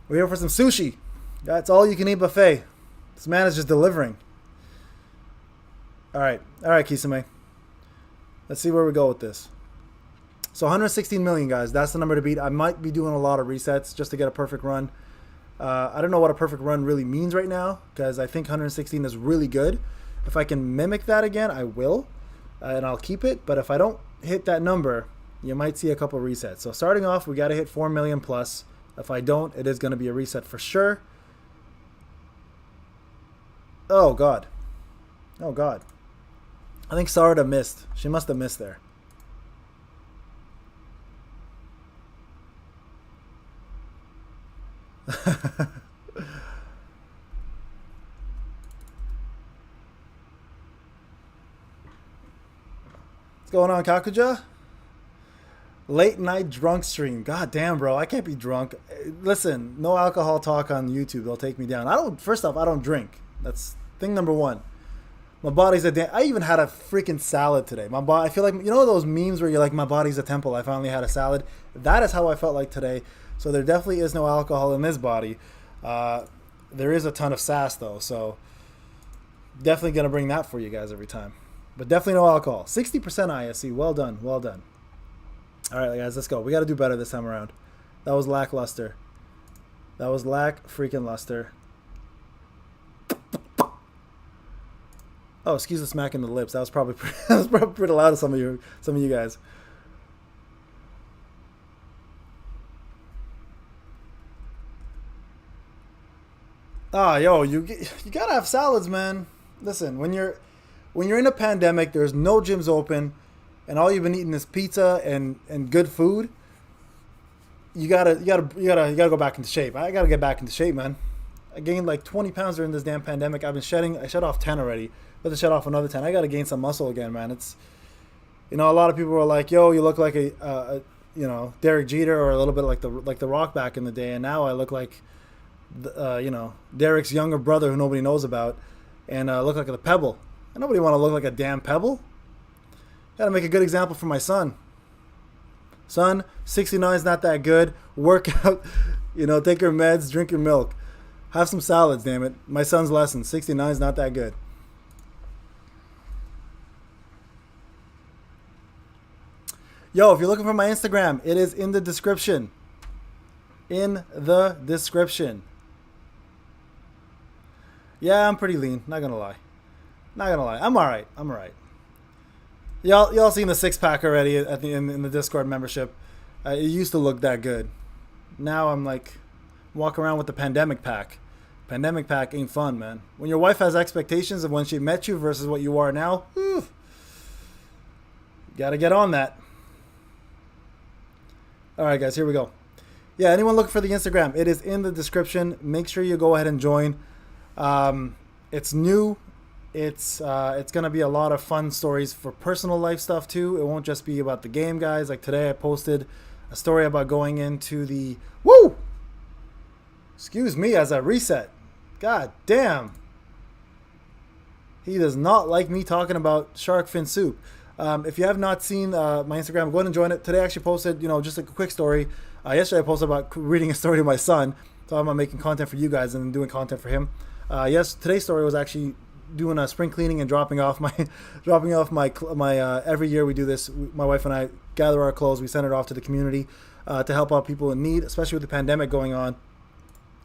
We're here for some sushi. That's all you can eat buffet. This man is just delivering. All right, Kisame. Let's see where we go with this. So 116 million, guys. That's the number to beat. I might be doing a lot of resets just to get a perfect run. I don't know what a perfect run really means right now, because I think 116 is really good. If I can mimic that again, I will, and I'll keep it. But if I don't hit that number, you might see a couple resets. So starting off, we got to hit 4 million plus. If I don't, it is going to be a reset for sure. Oh, God. I think Sarada missed. She must have missed there. What's going on, Kakuja? Late night drunk stream. God damn, bro. I can't be drunk. Listen, no alcohol talk on YouTube. They'll take me down. First off, I don't drink. That's thing number one. My body's I even had a freaking salad today. My body, I feel like, you know those memes where you're like, my body's a temple. I finally had a salad. That is how I felt like today. So there definitely is no alcohol in this body. There is a ton of sass though, so definitely gonna bring that for you guys every time. But definitely no alcohol. 60% ISC. Well done. All right, guys, let's go. We got to do better this time around. That was lackluster. Freaking luster. Oh, excuse the smack in the lips. That was probably pretty loud to some of you guys. Yo, you gotta have salads, man. Listen, when you're in a pandemic, there's no gyms open, and all you've been eating is pizza and good food. You gotta go back into shape. I gotta get back into shape, man. I gained like 20 pounds during this damn pandemic. I shed off 10 already, but to shed off another 10. I gotta gain some muscle again, man. It's, a lot of people are like, yo, you look like a Derek Jeter, or a little bit like the Rock back in the day, and now I look like Derek's younger brother who nobody knows about, and look like a pebble. And nobody want to look like a damn pebble. Gotta make a good example for my son. Son, 69 is not that good. Work out, take your meds, drink your milk. Have some salads, damn it. My son's lesson, 69 is not that good. Yo, if you're looking for my Instagram, it is in the description. Yeah, I'm pretty lean. Not gonna lie. I'm alright. Y'all seen the 6-pack already in the Discord membership. It used to look that good. Now I'm like, walk around with the pandemic pack. Pandemic pack ain't fun, man. When your wife has expectations of when she met you versus what you are now, you gotta get on that. Alright, guys, here we go. Yeah, anyone looking for the Instagram, it is in the description. Make sure you go ahead and join. It's new. It's gonna be a lot of fun stories for personal life stuff too. It won't just be about the game, guys. Like today I posted a story about going into the excuse me, as a reset. God damn. He does not like me talking about shark fin soup. If you have not seen my Instagram, go ahead and join it. Today I actually posted, just like a quick story. Yesterday I posted about reading a story to my son. Talking about making content for you guys and doing content for him. Today's story was actually doing a spring cleaning and dropping off my every year we do this. My wife and I gather our clothes, we send it off to the community to help out people in need, especially with the pandemic going on.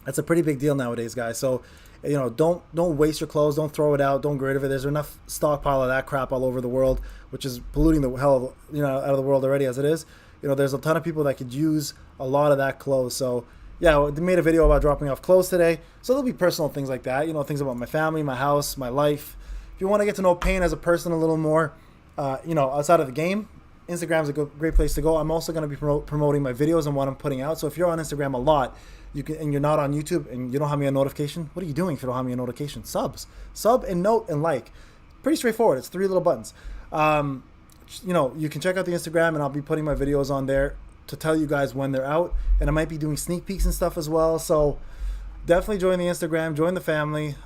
That's a pretty big deal nowadays, guys. So don't waste your clothes, don't throw it out, don't get rid of it. There's enough stockpile of that crap all over the world, which is polluting the hell of, out of the world already as it is. There's a ton of people that could use a lot of that clothes. So yeah, they made a video about dropping off clothes today. So there'll be personal things like that. Things about my family, my house, my life. If you want to get to know Payne as a person a little more, outside of the game, Instagram's a great place to go. I'm also going to be promoting my videos and what I'm putting out. So if you're on Instagram a lot, and you're not on YouTube and you don't have me on notification, what are you doing if you don't have me on notification? Sub and note and like. Pretty straightforward. It's 3 little buttons. You can check out the Instagram, and I'll be putting my videos on there to tell you guys when they're out. And I might be doing sneak peeks and stuff as well. So definitely join the Instagram, join the family.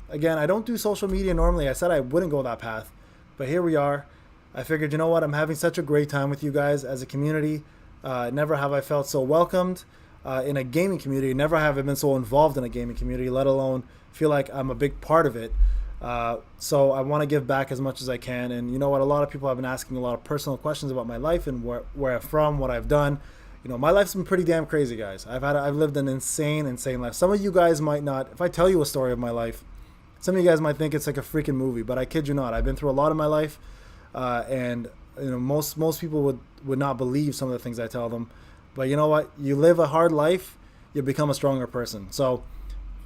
Again, I don't do social media normally. I said I wouldn't go that path, but here we are. I figured, you know what? I'm having such a great time with you guys as a community. Never have I felt so welcomed in a gaming community. Never have I been so involved in a gaming community, let alone feel like I'm a big part of it. So I want to give back as much as I can. And you know what? A lot of people have been asking a lot of personal questions about my life and where I'm from, what I've done. My life's been pretty damn crazy, guys. I've lived an insane life. Some of you guys might not. If I tell you a story of my life, some of you guys might think it's like a freaking movie. But I kid you not. I've been through a lot of my life, and most people would not believe some of the things I tell them. But you know what? You live a hard life, you become a stronger person. So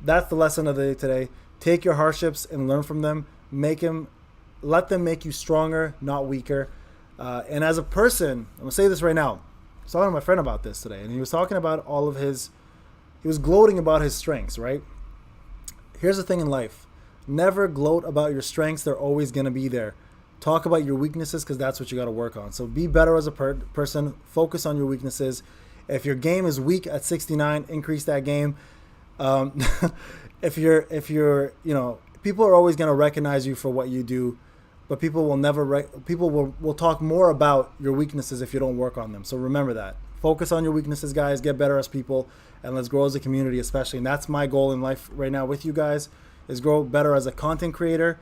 that's the lesson of the day today. Take your hardships and learn from them. Let them make you stronger, not weaker. And as a person, I'm gonna say this right now. I was talking to my friend about this today, and he was talking about he was gloating about his strengths, right? Here's the thing in life. Never gloat about your strengths. They're always gonna be there. Talk about your weaknesses, because that's what you got to work on. So be better as a person. Focus on your weaknesses. If your game is weak at 69, increase that game. If you're, people are always going to recognize you for what you do, but people will never, people will talk more about your weaknesses if you don't work on them. So remember that. Focus on your weaknesses, guys. Get better as people, and let's grow as a community, especially. And that's my goal in life right now with you guys, is grow better as a content creator.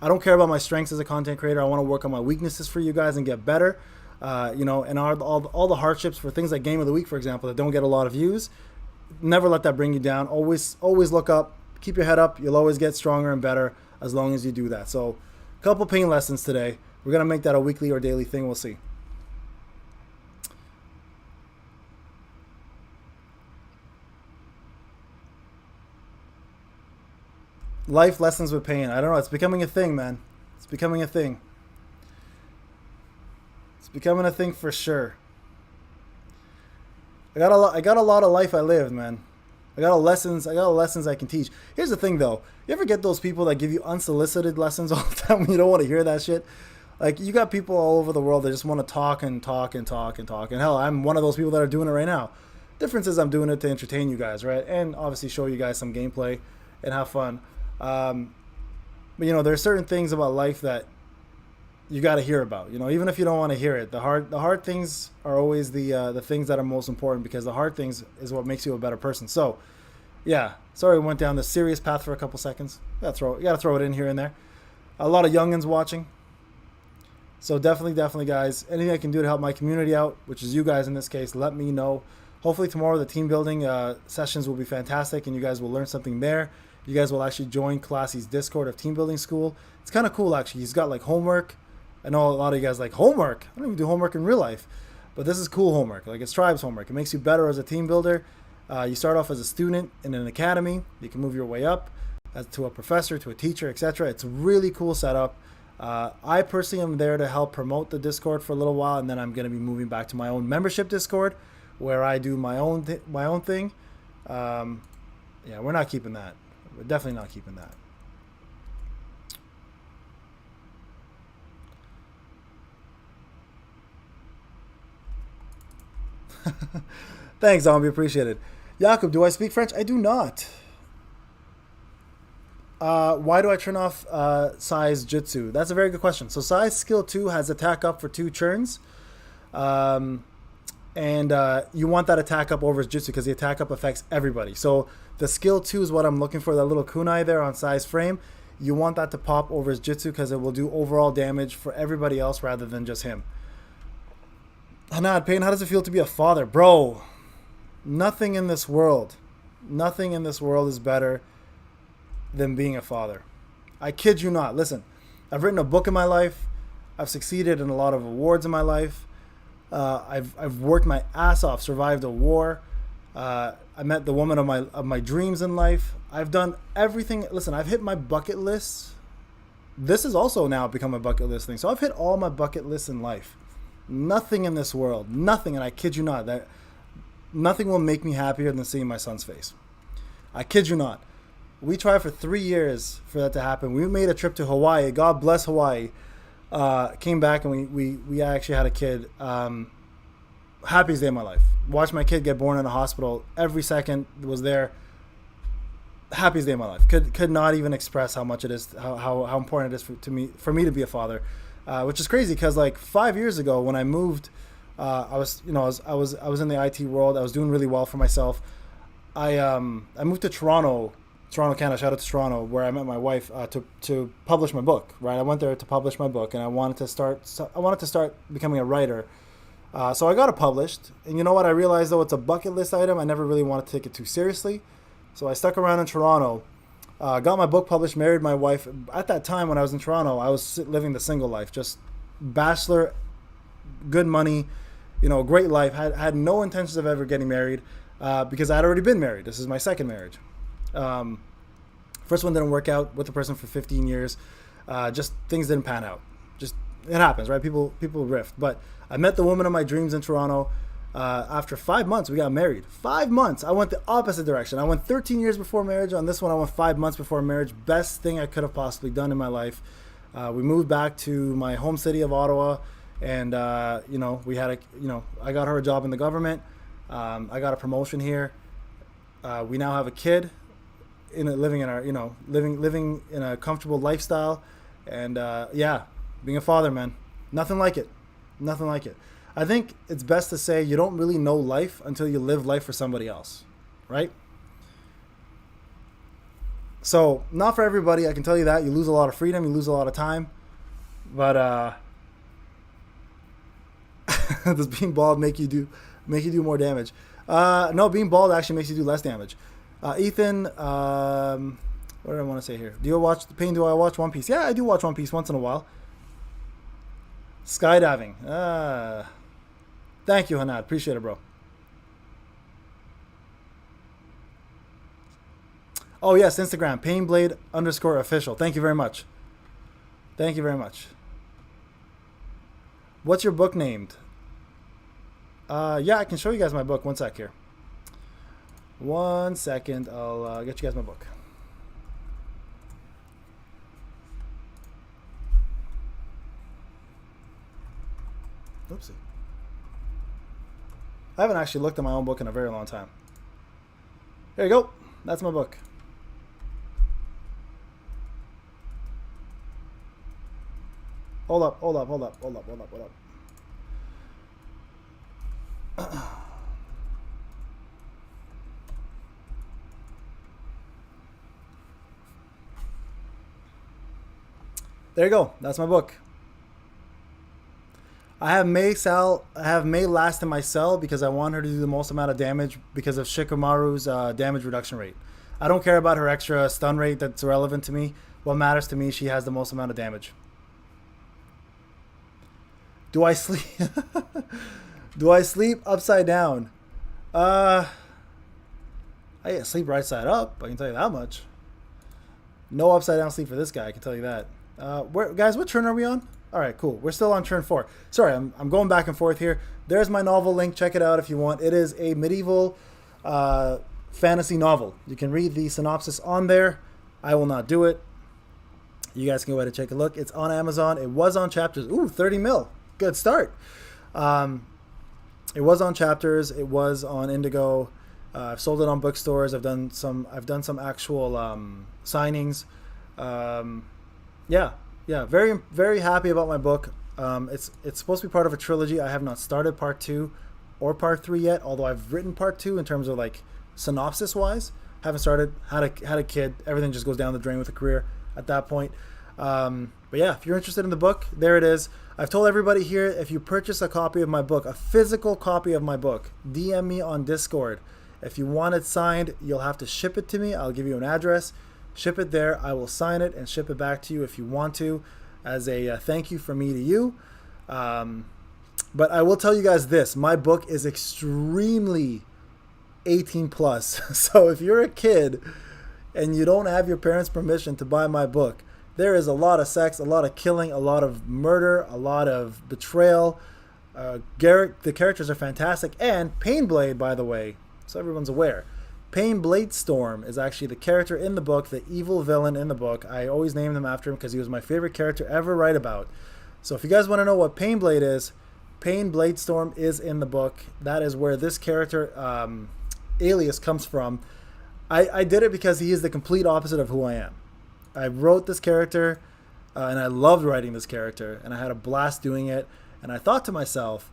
I don't care about my strengths as a content creator. I want to work on my weaknesses for you guys and get better. And all the hardships for things like Game of the Week, for example, that don't get a lot of views. Never let that bring you down. Always look up. Keep your head up. You'll always get stronger and better as long as you do that. So a couple Payne lessons today. We're going to make that a weekly or daily thing. We'll see. Life lessons with Payne. I don't know. It's becoming a thing, man. It's becoming a thing. It's becoming a thing for sure. I got a lot of life I lived, man. I got lessons I can teach. Here's the thing, though. You ever get those people that give you unsolicited lessons all the time when you don't want to hear that shit? Like, you got people all over the world that just want to talk and talk and talk and talk. And hell, I'm one of those people that are doing it right now. Difference is I'm doing it to entertain you guys, right? And obviously show you guys some gameplay and have fun. But there are certain things about life that you got to hear about, even if you don't want to hear it. The hard things are always the things that are most important, because the hard things is what makes you a better person. So yeah, sorry, we went down the serious path for a couple seconds. You gotta throw it in here and there. A lot of youngins watching. So definitely guys, anything I can do to help my community out, which is you guys in this case, let me know. Hopefully tomorrow the team building sessions will be fantastic, and you guys will learn something there. You guys will actually join Classy's Discord of Team Building School. It's kind of cool, actually. He's got, like, homework. I know a lot of you guys like homework. I don't even do homework in real life. But this is cool homework. Like, it's Tribes homework. It makes you better as a team builder. You start off as a student in an academy. You can move your way up to a professor, to a teacher, etc. It's a really cool setup. I personally am there to help promote the Discord for a little while, and then I'm going to be moving back to my own membership Discord, where I do my own thing. Yeah, we're not keeping that. We're definitely not keeping that. Thanks, Zombie. Appreciate it. Jakub, do I speak French? I do not. Why do I turn off Sai's Jutsu? That's a very good question. So Sai's skill 2 has attack up for 2 turns. And you want that attack up over his Jutsu, because the attack up affects everybody. So the skill 2 is what I'm looking for, that little kunai there on Sai's frame. You want that to pop over his Jutsu, because it will do overall damage for everybody else rather than just him. Hanad, Payne, how does it feel to be a father? Bro, nothing in this world is better than being a father. I kid you not. Listen, I've written a book in my life. I've succeeded in a lot of awards in my life. I've worked my ass off, survived a war. I met the woman of my dreams in life. I've done everything. Listen, I've hit my bucket list. This has also now become a bucket list thing. So I've hit all my bucket lists in life. Nothing in this world, nothing, and I kid you not, that nothing will make me happier than seeing my son's face. I kid you not. We tried for 3 years for that to happen. We made a trip to Hawaii. God bless Hawaii. Came back and we actually had a kid. Happiest day of my life. Watched my kid get born in a hospital. Every second was there. Happiest day of my life. Could not even express how much it is, how important it is for me to be a father, which is crazy because like 5 years ago when I moved, I was in the IT world. I was doing really well for myself. I moved to Toronto, Canada. Shout out to Toronto, where I met my wife to publish my book. Right, I went there to publish my book, and I wanted to start becoming a writer. So I got it published, and you know what? I realized though it's a bucket list item. I never really wanted to take it too seriously, so I stuck around in Toronto, got my book published, married my wife. At that time when I was in Toronto, I was living the single life, just bachelor, good money, great life. Had no intentions of ever getting married because I had already been married. This is my second marriage. First one didn't work out with the person for 15 years. Just things didn't pan out. Just it happens, right? People rift. But I met the woman of my dreams in Toronto. After 5 months, we got married. 5 months. I went the opposite direction. I went 13 years before marriage. On this one, I went 5 months before marriage. Best thing I could have possibly done in my life. We moved back to my home city of Ottawa, and we had I got her a job in the government. I got a promotion here. We now have a kid, living in a comfortable lifestyle, and being a father, man, nothing like it. Nothing like it. I think it's best to say you don't really know life until you live life for somebody else, right? So, not for everybody, I can tell you that. You lose a lot of freedom, you lose a lot of time. But does being bald make you do more damage? No, being bald actually makes you do less damage. Ethan, what did I want to say here? Do I watch One Piece? Yeah, I do watch One Piece once in a while. Skydiving. Thank you, Hanad. Appreciate it, bro. Oh, yes, Instagram. Payneblade_official. Thank you very much. Thank you very much. What's your book named? Yeah, I can show you guys my book. One sec here. 1 second. I'll get you guys my book. Oopsie. I haven't actually looked at my own book in a very long time. There you go. That's my book. Hold up. There you go. That's my book. I have May last in my cell because I want her to do the most amount of damage because of Shikamaru's damage reduction rate. I don't care about her extra stun rate. That's irrelevant to me. What matters to me, she has the most amount of damage. Do I sleep? Do I sleep upside down? I sleep right side up. I can tell you that much. No upside down sleep for this guy. I can tell you that. Guys, what turn are we on? All right, cool. We're still on turn 4. Sorry, I'm going back and forth here. There's my novel link. Check it out if you want. It is a medieval fantasy novel. You can read the synopsis on there. I will not do it. You guys can go ahead and take a look. It's on Amazon. It was on Chapters. Ooh, 30 mil. Good start. It was on Chapters. It was on Indigo. I've sold it on bookstores. I've done some actual signings. Yeah, very, very happy about my book. It's supposed to be part of a trilogy. I have not started part 2 or part 3 yet, although I've written part 2 in terms of like synopsis wise. Haven't started. Had a kid. Everything just goes down the drain with a career at that point. But yeah, if you're interested in the book, there it is. I've told everybody here, if you purchase a copy of my book, a physical copy of my book, DM me on Discord. If you want it signed, you'll have to ship it to me. I'll give you an address. Ship it there. I will sign it and ship it back to you if you want to, as a thank you from me to you. But I will tell you guys this. My book is extremely 18 plus. So if you're a kid and you don't have your parents' permission to buy my book, there is a lot of sex, a lot of killing, a lot of murder, a lot of betrayal. The characters are fantastic. And Payneblade, by the way, so everyone's aware, Payneblade Storm is actually the character in the book, the evil villain in the book. I always named him after him because he was my favorite character ever write about. So if you guys want to know what Payneblade is, Payneblade Storm is in the book. That is where this character alias comes from. I did it because he is the complete opposite of who I am. I wrote this character and I loved writing this character and I had a blast doing it. And I thought to myself,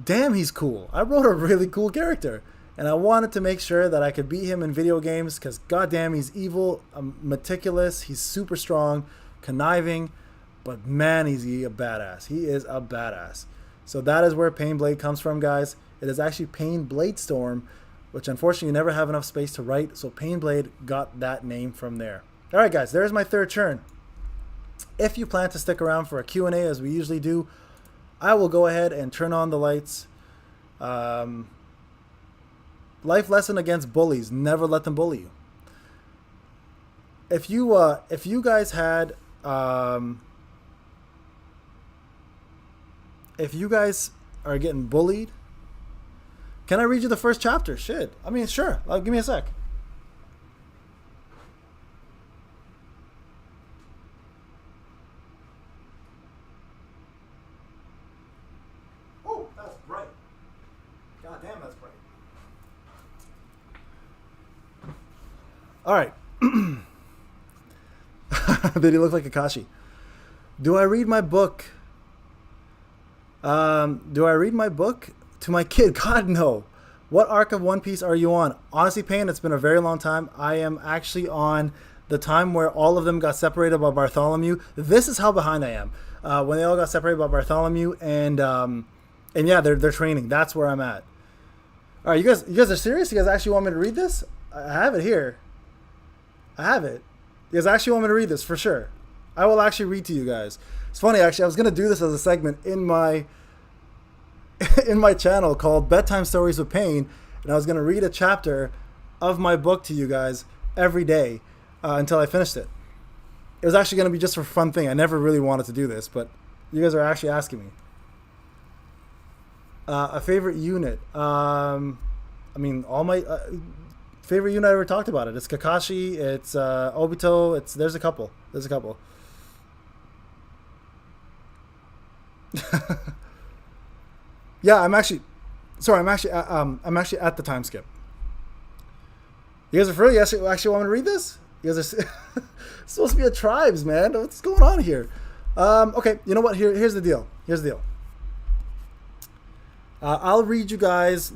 damn, he's cool. I wrote a really cool character. And I wanted to make sure that I could beat him in video games because goddamn, he's evil, meticulous, he's super strong, conniving, but man, is he a badass. He is a badass. So that is where Payneblade comes from, guys. It is actually Payneblade Storm, which unfortunately you never have enough space to write. So Payneblade got that name from there. All right, guys, there's my third turn. If you plan to stick around for a Q&A as we usually do, I will go ahead and turn on the lights. Life lesson against bullies: never let them bully you. If you guys had if you guys are getting bullied, can I read you the first chapter? Shit, I mean, sure. Give me a sec. Oh, that's bright. God damn, that's bright. All right. Did he look like Akashi? Do I read my book? Do I read my book to my kid? God, no. What arc of One Piece are you on? Honestly, Payne, it's been a very long time. I am actually on the time where all of them got separated by Bartholomew. This is how behind I am. When they all got separated by Bartholomew, and yeah, they're training. That's where I'm at. All right, you guys are serious? You guys actually want me to read this? I have it here. I have it. You guys actually want me to read this for sure? I will actually read to you guys. It's funny, actually. I was gonna do this as a segment in my channel called Bedtime Stories with Payne, and I was gonna read a chapter of my book to you guys every day until I finished it. It was actually gonna be just for a fun thing. I never really wanted to do this, but you guys are actually asking me. A favorite unit? I mean, all my favorite unit I ever talked about it. It's Kakashi. It's Obito. There's a couple. Yeah, I'm actually at the time skip. You guys are free? You actually want me to read this? You guys are it's supposed to be a tribes, man. What's going on here? Okay, you know what? Here's the deal. I'll read you guys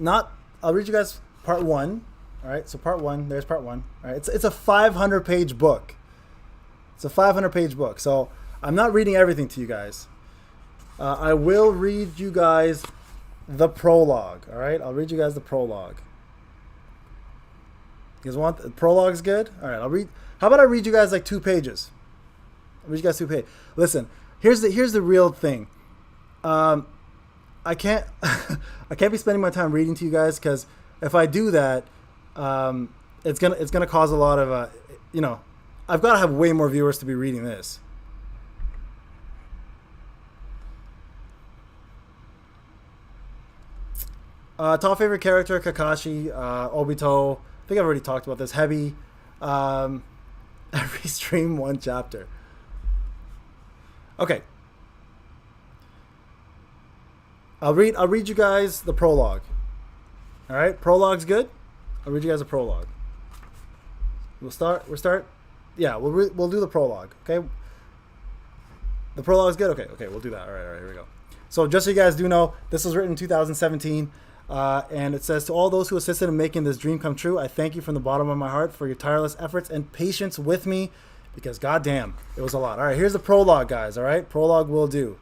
part one. All right, so part one. There's part one. All right, it's a 500-page book. It's a 500-page book. So I'm not reading everything to you guys. I will read you guys the prologue. All right, I'll read you guys the prologue. You guys want the prologue's good? All right, I'll read. How about I read you guys like 2 pages? I'll read you guys 2 pages. Listen, here's the real thing. I can't I can't be spending my time reading to you guys because if I do that, it's gonna cause a lot of I've got to have way more viewers to be reading this. Top favorite character: Kakashi, Obito. I think I've already talked about this. Heavy. Every stream 1 chapter. Okay. I'll read you guys the prologue. All right, prologue's good. I'll read you guys a prologue. We'll start. Yeah, we'll do the prologue. Okay. The prologue's good. Okay, we'll do that. All right, here we go. So just so you guys do know, this was written in 2017, and it says, to all those who assisted in making this dream come true, I thank you from the bottom of my heart for your tireless efforts and patience with me, because goddamn, it was a lot. All right, here's the prologue, guys. All right, prologue will do.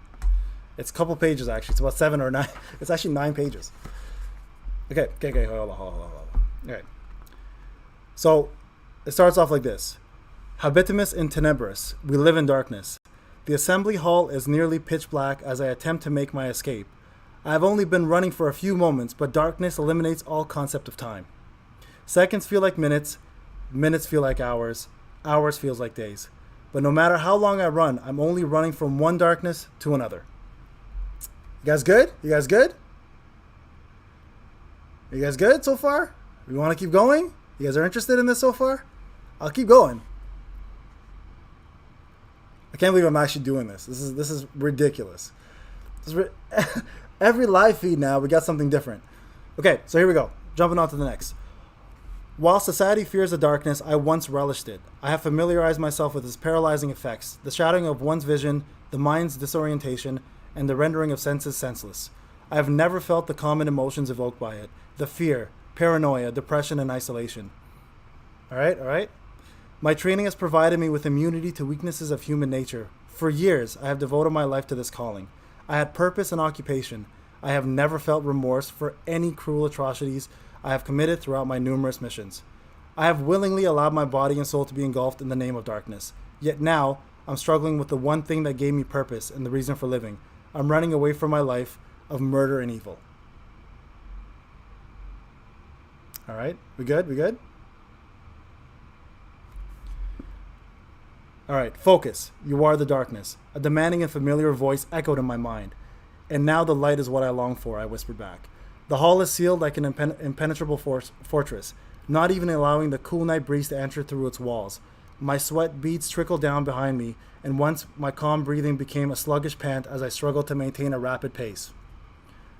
It's a couple pages, actually. It's about 7 or 9. It's actually 9 pages. Okay. Hold on. Okay. So it starts off like this. Habitimus in tenebris. We live in darkness. The assembly hall is nearly pitch black as I attempt to make my escape. I have only been running for a few moments, but darkness eliminates all concept of time. Seconds feel like minutes, minutes feel like hours, hours feels like days. But no matter how long I run, I'm only running from one darkness to another. You guys good? You guys good? You guys good so far? We want to keep going? You guys are interested in this so far? I'll keep going. I can't believe I'm actually doing this. This is ridiculous. Every live feed now, we got something different. Okay, so here we go. Jumping on to the next. While society fears the darkness, I once relished it. I have familiarized myself with its paralyzing effects, the shadowing of one's vision, the mind's disorientation, and the rendering of senses senseless. I have never felt the common emotions evoked by it, the fear, paranoia, depression, and isolation. All right. My training has provided me with immunity to weaknesses of human nature. For years, I have devoted my life to this calling. I had purpose and occupation. I have never felt remorse for any cruel atrocities I have committed throughout my numerous missions. I have willingly allowed my body and soul to be engulfed in the name of darkness. Yet now, I'm struggling with the one thing that gave me purpose and the reason for living. I'm running away from my life of murder and evil. All right, we good? We good? All right, focus. You are the darkness. A demanding and familiar voice echoed in my mind. And now the light is what I long for, I whispered back. The hall is sealed like an impenetrable fortress, not even allowing the cool night breeze to enter through its walls. My sweat beads trickled down behind me, and once my calm breathing became a sluggish pant as I struggled to maintain a rapid pace.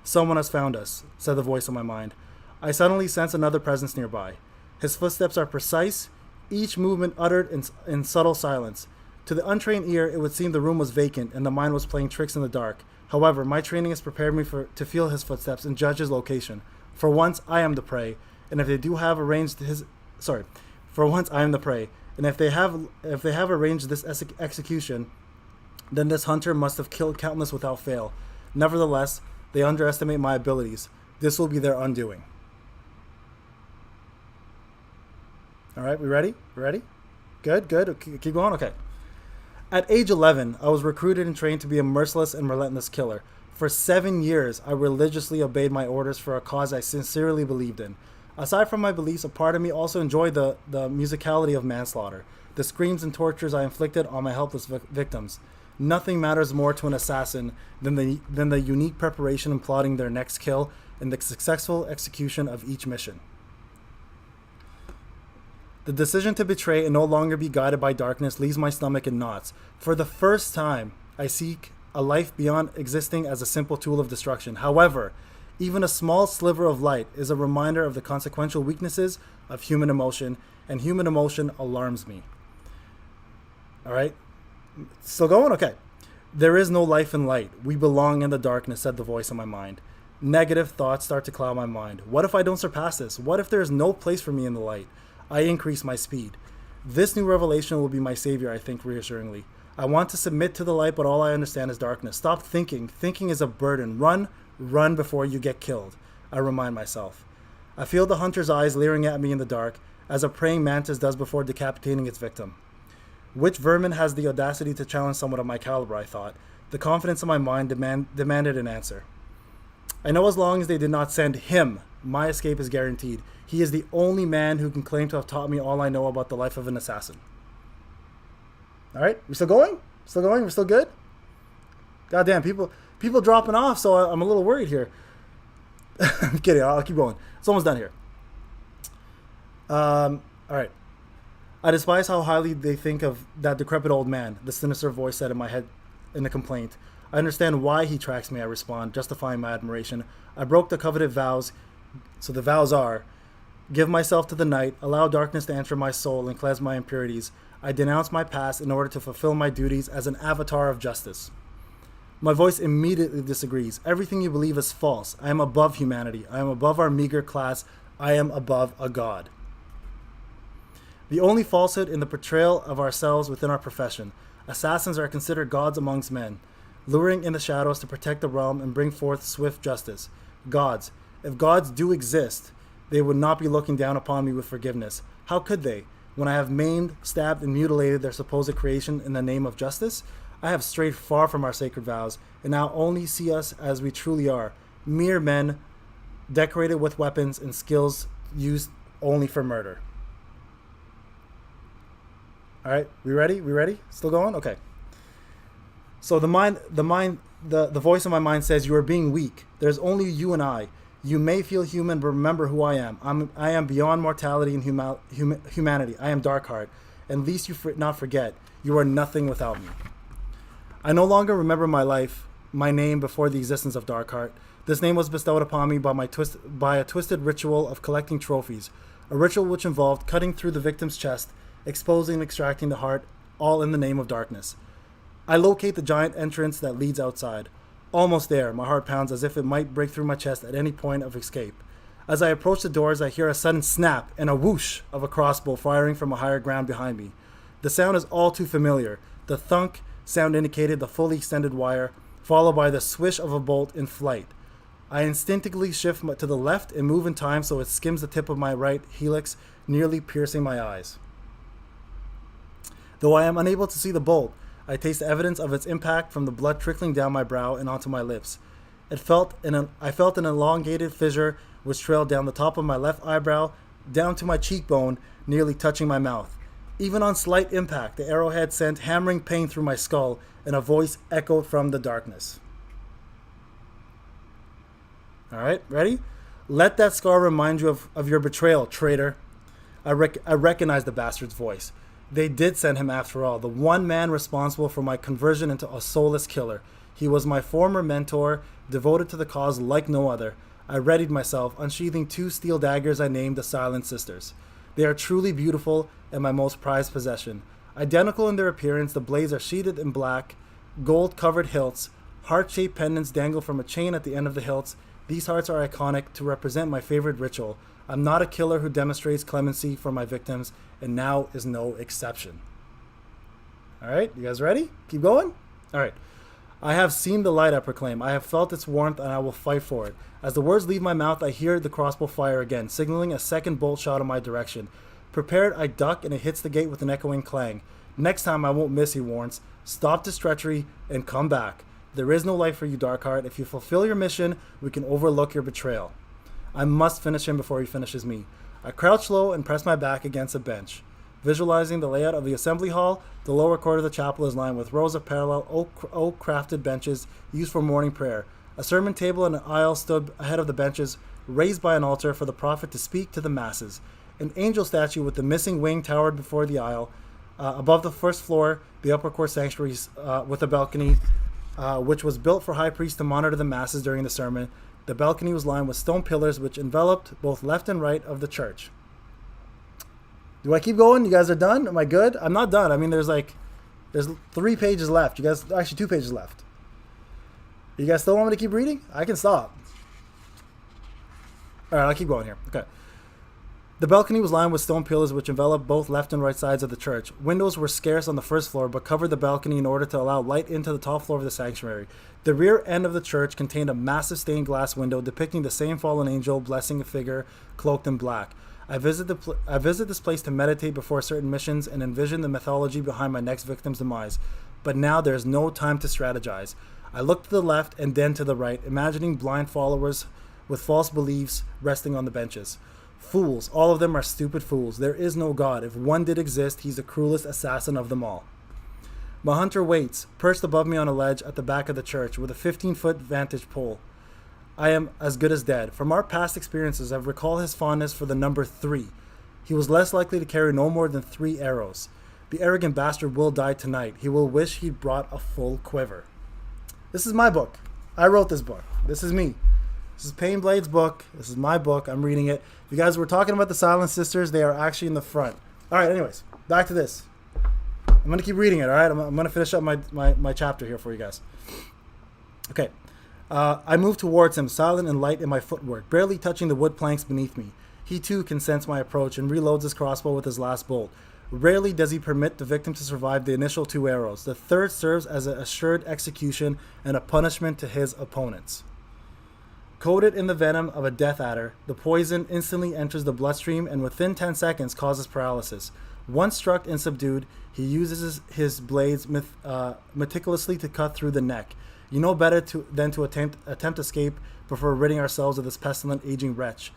Someone has found us, said the voice in my mind. I suddenly sense another presence nearby. His footsteps are precise, each movement uttered in subtle silence. To the untrained ear, it would seem the room was vacant and the mind was playing tricks in the dark. However, my training has prepared me to feel his footsteps and judge his location. For once, I am the prey, and if they have arranged this execution, then this hunter must have killed countless without fail. Nevertheless, they underestimate my abilities. This will be their undoing. All right, we ready? We ready? Good. Keep going? Okay. At age 11, I was recruited and trained to be a merciless and relentless killer. For 7 years, I religiously obeyed my orders for a cause I sincerely believed in. Aside from my beliefs, a part of me also enjoyed the musicality of manslaughter, the screams and tortures I inflicted on my helpless victims. Nothing matters more to an assassin than the unique preparation and plotting their next kill and the successful execution of each mission. The decision to betray and no longer be guided by darkness leaves my stomach in knots. For the first time, I seek a life beyond existing as a simple tool of destruction. However, even a small sliver of light is a reminder of the consequential weaknesses of human emotion, and human emotion alarms me. All right? Still going? Okay. There is no life in light. We belong in the darkness, said the voice in my mind. Negative thoughts start to cloud my mind. What if I don't surpass this? What if there is no place for me in the light? I increase my speed. This new revelation will be my savior, I think reassuringly. I want to submit to the light, but all I understand is darkness. Stop thinking. Thinking is a burden. Run before you get killed, I remind myself. I feel the hunter's eyes leering at me in the dark, as a praying mantis does before decapitating its victim. Which vermin has the audacity to challenge someone of my caliber, I thought. The confidence in my mind demanded an answer. I know as long as they did not send him, my escape is guaranteed. He is the only man who can claim to have taught me all I know about the life of an assassin. All right, we still going? Still going? We're still good? Goddamn, people dropping off, so I'm a little worried here. I'm kidding. I'll keep going. It's almost done here. All right. I despise how highly they think of that decrepit old man, the sinister voice said in my head in the complaint. I understand why he tracks me, I respond, justifying my admiration. I broke the coveted vows, so the vows are, give myself to the night, allow darkness to enter my soul and cleanse my impurities. I denounce my past in order to fulfill my duties as an avatar of justice. My voice immediately disagrees. Everything you believe is false. I am above humanity. I am above our meager class. I am above a god. The only falsehood in the portrayal of ourselves within our profession. Assassins are considered gods amongst men, luring in the shadows to protect the realm and bring forth swift justice. Gods. If gods do exist, they would not be looking down upon me with forgiveness. How could they, when I have maimed, stabbed, and mutilated their supposed creation in the name of justice? I have strayed far from our sacred vows, and now only see us as we truly are, mere men, decorated with weapons and skills used only for murder. All right, we ready? We ready? Still going? Okay. So the voice of my mind says, you are being weak. There's only you and I. You may feel human, but remember who I am. I am beyond mortality and humanity. I am Darkheart. And least you not forget, you are nothing without me. I no longer remember my life, my name before the existence of Darkheart. This name was bestowed upon me by a twisted ritual of collecting trophies, a ritual which involved cutting through the victim's chest, exposing and extracting the heart, all in the name of darkness. I locate the giant entrance that leads outside. Almost there, my heart pounds as if it might break through my chest at any point of escape. As I approach the doors, I hear a sudden snap and a whoosh of a crossbow firing from a higher ground behind me. The sound is all too familiar. The thunk sound indicated the fully extended wire, followed by the swish of a bolt in flight. I instinctively shift to the left and move in time so it skims the tip of my right helix, nearly piercing my eyes. Though I am unable to see the bolt, I taste evidence of its impact from the blood trickling down my brow and onto my lips. I felt an elongated fissure which trailed down the top of my left eyebrow, down to my cheekbone, nearly touching my mouth. Even on slight impact, the arrowhead sent hammering pain through my skull, and a voice echoed from the darkness. All right, ready? Let that scar remind you of your betrayal, traitor. I recognize the bastard's voice. They did send him after all, the one man responsible for my conversion into a soulless killer. He was my former mentor, devoted to the cause like no other. I readied myself, unsheathing 2 steel daggers I named the Silent Sisters. They are truly beautiful and my most prized possession. Identical in their appearance, the blades are sheeted in black, gold-covered hilts. Heart-shaped pendants dangle from a chain at the end of the hilts. These hearts are iconic to represent my favorite ritual. I'm not a killer who demonstrates clemency for my victims, and now is no exception. All right, you guys ready? Keep going? All right. I have seen the light, I proclaim. I have felt its warmth, and I will fight for it. As the words leave my mouth, I hear the crossbow fire again, signaling a second bolt shot in my direction. Prepared, I duck, and it hits the gate with an echoing clang. Next time I won't miss, he warns. Stop this treachery and come back. There is no life for you, Darkheart. If you fulfill your mission, we can overlook your betrayal. I must finish him before he finishes me. I crouch low and press my back against a bench. Visualizing the layout of the assembly hall, the lower court of the chapel is lined with rows of parallel oak-crafted benches used for morning prayer. A sermon table and an aisle stood ahead of the benches, raised by an altar for the prophet to speak to the masses. An angel statue with the missing wing towered before the aisle. Above the first floor, the upper court sanctuary with a balcony, which was built for high priests to monitor the masses during the sermon. The balcony was lined with stone pillars which enveloped both left and right of the church. Do I keep going? You guys are done? Am I good? I'm not done. I mean, there's 3 pages left. You guys, actually 2 pages left. You guys still want me to keep reading? I can stop. All right, I'll keep going here. Okay. The balcony was lined with stone pillars which enveloped both left and right sides of the church. Windows were scarce on the first floor, but covered the balcony in order to allow light into the top floor of the sanctuary. The rear end of the church contained a massive stained glass window depicting the same fallen angel blessing a figure cloaked in black. I visit this place to meditate before certain missions and envision the mythology behind my next victim's demise. But now there is no time to strategize. I look to the left and then to the right, imagining blind followers with false beliefs resting on the benches. Fools. All of them are stupid fools. There is no God. If one did exist, he's the cruelest assassin of them all. My hunter waits, perched above me on a ledge at the back of the church with a 15-foot vantage pole. I am as good as dead. From our past experiences, I recall his fondness for the number 3. He was less likely to carry no more than 3 arrows. The arrogant bastard will die tonight. He will wish he'd brought a full quiver. This is my book. I wrote this book. This is me. This is Payneblade's book. This is my book. I'm reading it. If you guys were talking about the Silent Sisters, they are actually in the front. All right, anyways, back to this. I'm going to keep reading it, all right? I'm going to finish up my chapter here for you guys. Okay. I move towards him, silent and light in my footwork, barely touching the wood planks beneath me. He too can sense my approach and reloads his crossbow with his last bolt. Rarely does he permit the victim to survive the initial 2 arrows. The third serves as an assured execution and a punishment to his opponents. Coated in the venom of a death adder, the poison instantly enters the bloodstream and within 10 seconds causes paralysis. Once struck and subdued, he uses his blades meticulously to cut through the neck. You know better than to attempt escape before ridding ourselves of this pestilent aging wretch.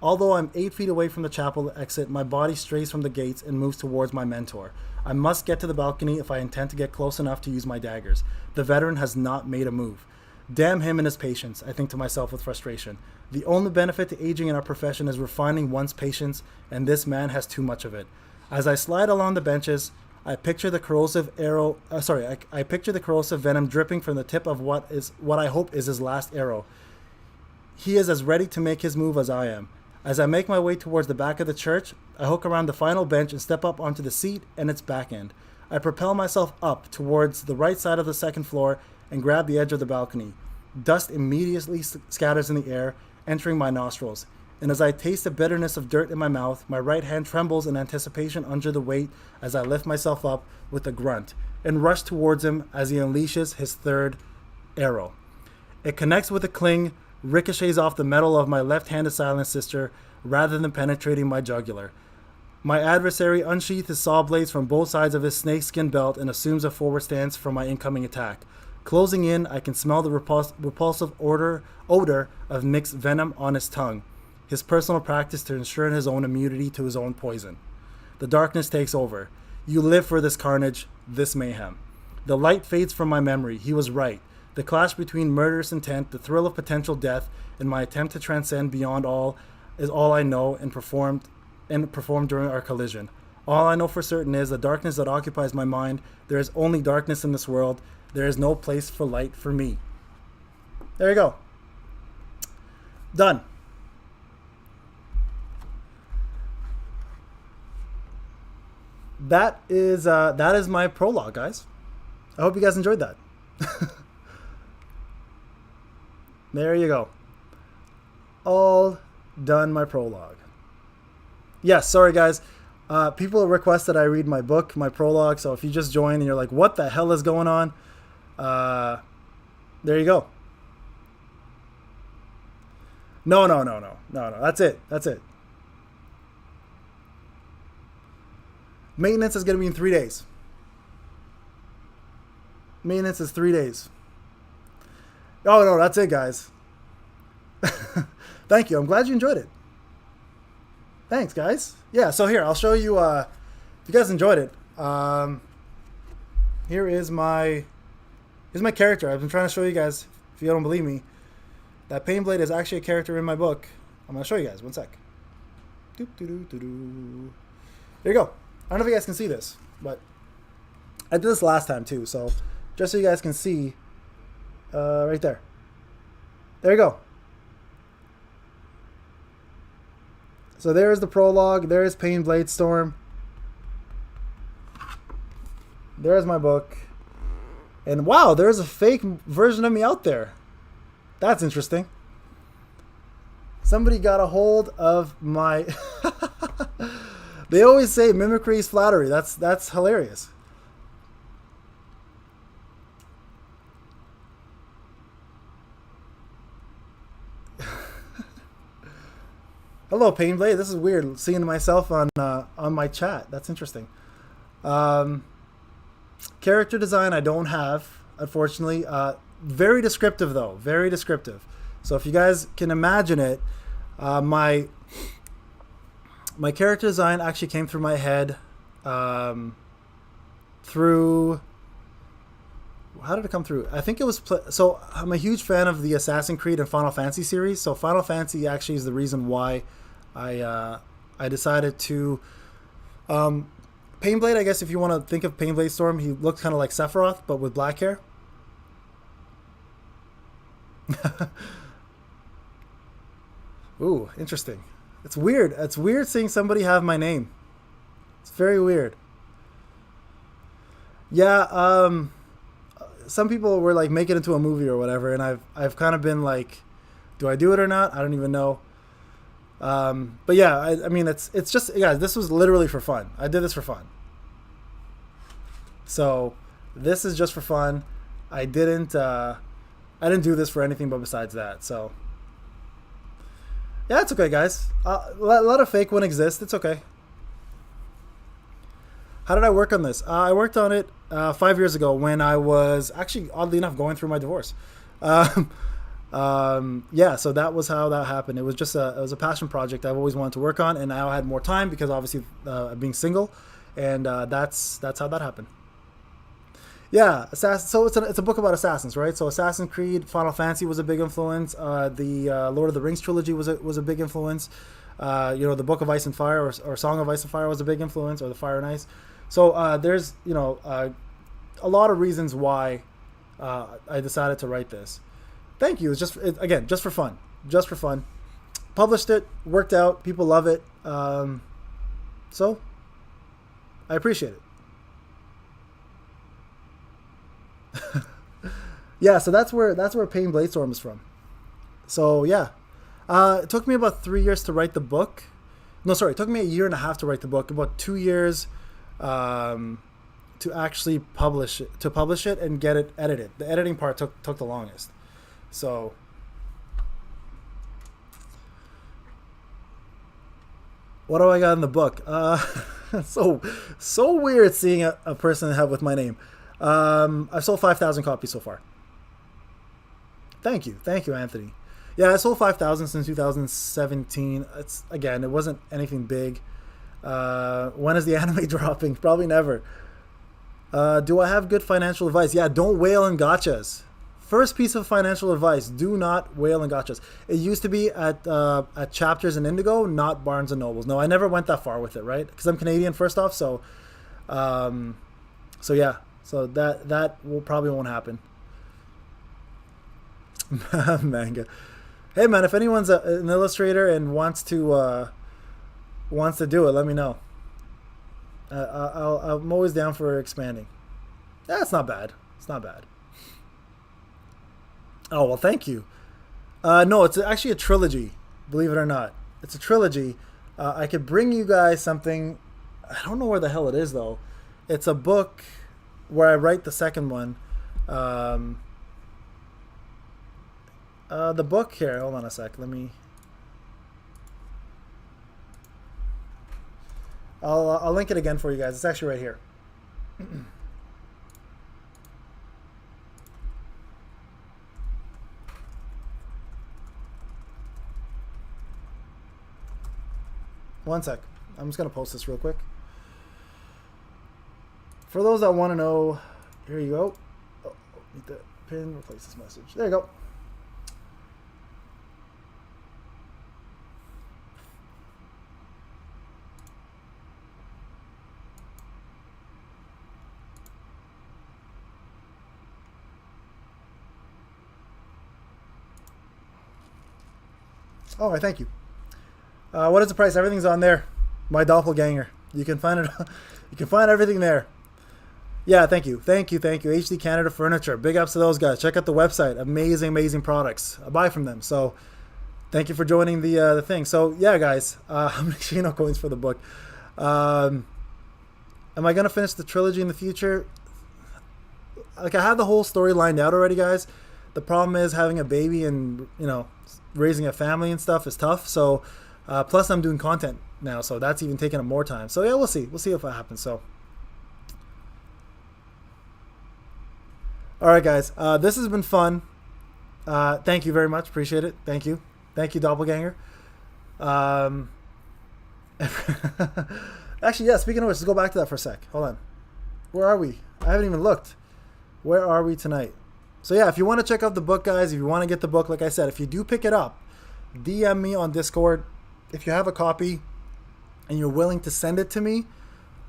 Although I'm 8 feet away from the chapel exit, my body strays from the gates and moves towards my mentor. I must get to the balcony if I intend to get close enough to use my daggers. The veteran has not made a move. Damn him and his patience, I think to myself with frustration. The only benefit to aging in our profession is refining one's patience, and this man has too much of it. As I slide along the benches, I picture the corrosive I picture the corrosive venom dripping from the tip of what I hope is his last arrow. He is as ready to make his move as I am. As I make my way towards the back of the church, I hook around the final bench and step up onto the seat and its back end. I propel myself up towards the right side of the second floor and grab the edge of the balcony. Dust immediately scatters in the air, entering my nostrils. And as I taste the bitterness of dirt in my mouth, my right hand trembles in anticipation under the weight as I lift myself up with a grunt and rush towards him as he unleashes his third arrow. It connects with a cling, ricochets off the metal of my left-handed silent sister rather than penetrating my jugular. My adversary unsheathes his saw blades from both sides of his snakeskin belt and assumes a forward stance for my incoming attack. Closing in, I can smell the repulsive odor of Nick's venom on his tongue, his personal practice to ensure his own immunity to his own poison. The darkness takes over. You live for this carnage, this mayhem. The light fades from my memory. He was right. The clash between murderous intent, the thrill of potential death, and my attempt to transcend beyond all is all I know and performed during our collision. All I know for certain is the darkness that occupies my mind. There is only darkness in this world. There is no place for light for me. There you go. Done. That is my prologue, guys. I hope you guys enjoyed that. There you go. All done my prologue. Yes, sorry guys. People request that I read my book, my prologue. So if you just joined and you're like, what the hell is going on? There you go. No. That's it. Maintenance is going to be in 3 days. Maintenance is 3 days. Oh, no, that's it, guys. Thank you. I'm glad you enjoyed it. Thanks, guys. Yeah, so here, I'll show you, if you guys enjoyed it, here's my character. I've been trying to show you guys, if you don't believe me, that Payneblade is actually a character in my book. I'm going to show you guys. One sec. There you go. I don't know if you guys can see this, but I did this last time too, so just so you guys can see, right there. There you go. So there's the prologue. There's Payneblade Storm. There's my book. And wow, there's a fake version of me out there. That's interesting. Somebody got a hold of my... They always say mimicry is flattery. That's hilarious. Hello, Payneblade. This is weird seeing myself on my chat. That's interesting. Character design I don't have, unfortunately. Very descriptive though. Very descriptive. So if you guys can imagine it, my character design actually came through my head through... How did it come through? I think it was... So I'm a huge fan of the Assassin's Creed and Final Fantasy series. So Final Fantasy actually is the reason why I decided to... Payneblade, I guess if you want to think of Payneblade Storm, he looks kind of like Sephiroth, but with black hair. Ooh, interesting. It's weird. It's weird seeing somebody have my name. It's very weird. Yeah, some people were like, make it into a movie or whatever, and I've kind of been like, do I do it or not? I don't even know. But yeah, I mean, it's just, guys, this was literally for fun. I did this for fun. So this is just for fun. I didn't do this for anything but besides that. So yeah, it's okay, guys. A lot of fake one exists. It's okay. How did I work on this? I worked on it 5 years ago when I was actually, oddly enough, going through my divorce. Yeah, so that was how that happened. It was just it was a passion project I've always wanted to work on, and now I had more time because obviously being single, and that's how that happened. Yeah, so it's a book about assassins, right? So Assassin's Creed, Final Fantasy was a big influence. The Lord of the Rings trilogy was a big influence. The Book of Ice and Fire or Song of Ice and Fire was a big influence, or the Fire and Ice. So there's a lot of reasons why I decided to write this. Thank you. It's just for fun, Published it, worked out. People love it. So I appreciate it. Yeah, so that's where Payneblade Storm is from. So yeah, it took me about 3 years to write the book. No, sorry, it took me a year and a half to write the book. About 2 years to actually publish it and get it edited. The editing part took the longest. So what do I got in the book? So weird seeing a person have with my name. I've sold 5,000 copies so far. Thank you, Anthony. Yeah, I sold 5,000 since 2017. It wasn't anything big. When is the anime dropping? Probably never. Do I have good financial advice? Yeah, don't whale in gachas. First piece of financial advice: do not whale in gachas. It used to be at Chapters and Indigo, not Barnes and Nobles. No, I never went that far with it, right? Because I'm Canadian, first off. So yeah. So that probably won't happen. Manga. Hey man, if anyone's an illustrator and wants to do it, let me know. I'm always down for expanding. Yeah, it's not bad. Oh well, thank you. No, it's actually a trilogy. Believe it or not, it's a trilogy. I could bring you guys something. I don't know where the hell it is though. It's a book where I write the second one. The book here. Hold on a sec. I'll link it again for you guys. It's actually right here. One sec. I'm just gonna post this real quick. For those that want to know, here you go. Oh, need the pin, replace this message. There you go. All right, thank you. What is the price? Everything's on there. My doppelganger. You can find it. You can find everything there. Yeah, thank you. HD Canada Furniture. Big ups to those guys. Check out the website. Amazing products. I buy from them. So thank you for joining the thing. So yeah, guys. How many Shino coins for the book? Am I gonna finish the trilogy in the future? Like, I have the whole story lined out already, guys. The problem is having a baby and raising a family and stuff is tough. So plus I'm doing content now, so that's even taking up more time. So yeah, we'll see if that happens. So all right, guys, this has been fun. Thank you very much. Appreciate it. Thank you doppelganger. Actually, yeah, speaking of which, let's go back to that for a sec. Hold on. Where are we? I haven't even looked. Where are we tonight? So yeah, if you want to check out the book, guys, if you want to get the book, like I said, if you do pick it up, DM me on Discord. If you have a copy and you're willing to send it to me,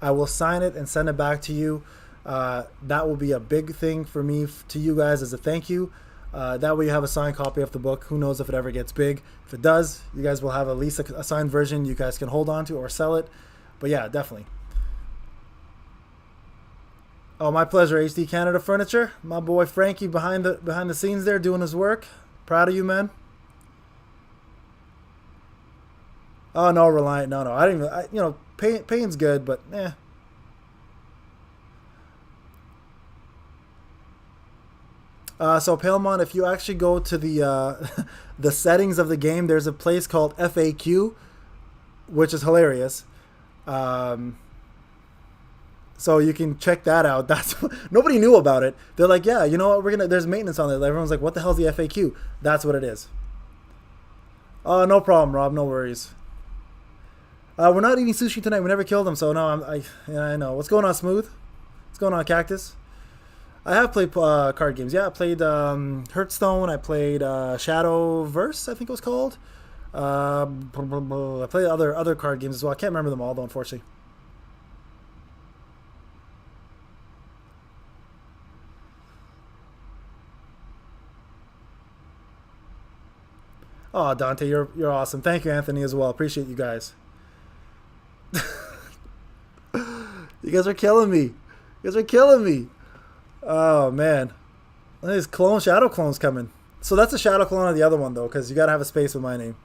I will sign it and send it back to you. That will be a big thing for me to you guys as a thank you. That way you have a signed copy of the book. Who knows if it ever gets big. If it does, you guys will have at least a signed version you guys can hold on to or sell it. But yeah, definitely. Oh, my pleasure, HD Canada Furniture. My boy Frankie behind the scenes there doing his work. Proud of you, man. Oh no, Reliant. No. I didn't even. Payne's good, but eh. So Palemon, if you actually go to the the settings of the game, there's a place called FAQ, which is hilarious. So you can check that out. That's nobody knew about it. They're like, yeah, you know what? There's maintenance on there. Everyone's like, what the hell's the FAQ? That's what it is. Oh, no problem, Rob. No worries. We're not eating sushi tonight. We never killed them, so no. I know. What's going on, Smooth? What's going on, Cactus? I have played card games. Yeah, I played Hearthstone. I played Shadowverse, I think it was called. I played other card games as well. I can't remember them all, though, unfortunately. Oh, Dante, you're awesome. Thank you, Anthony, as well. Appreciate you guys. You guys are killing me. You guys are killing me. Oh, man. These shadow clones coming. So that's a shadow clone of the other one, though, because you got to have a space with my name.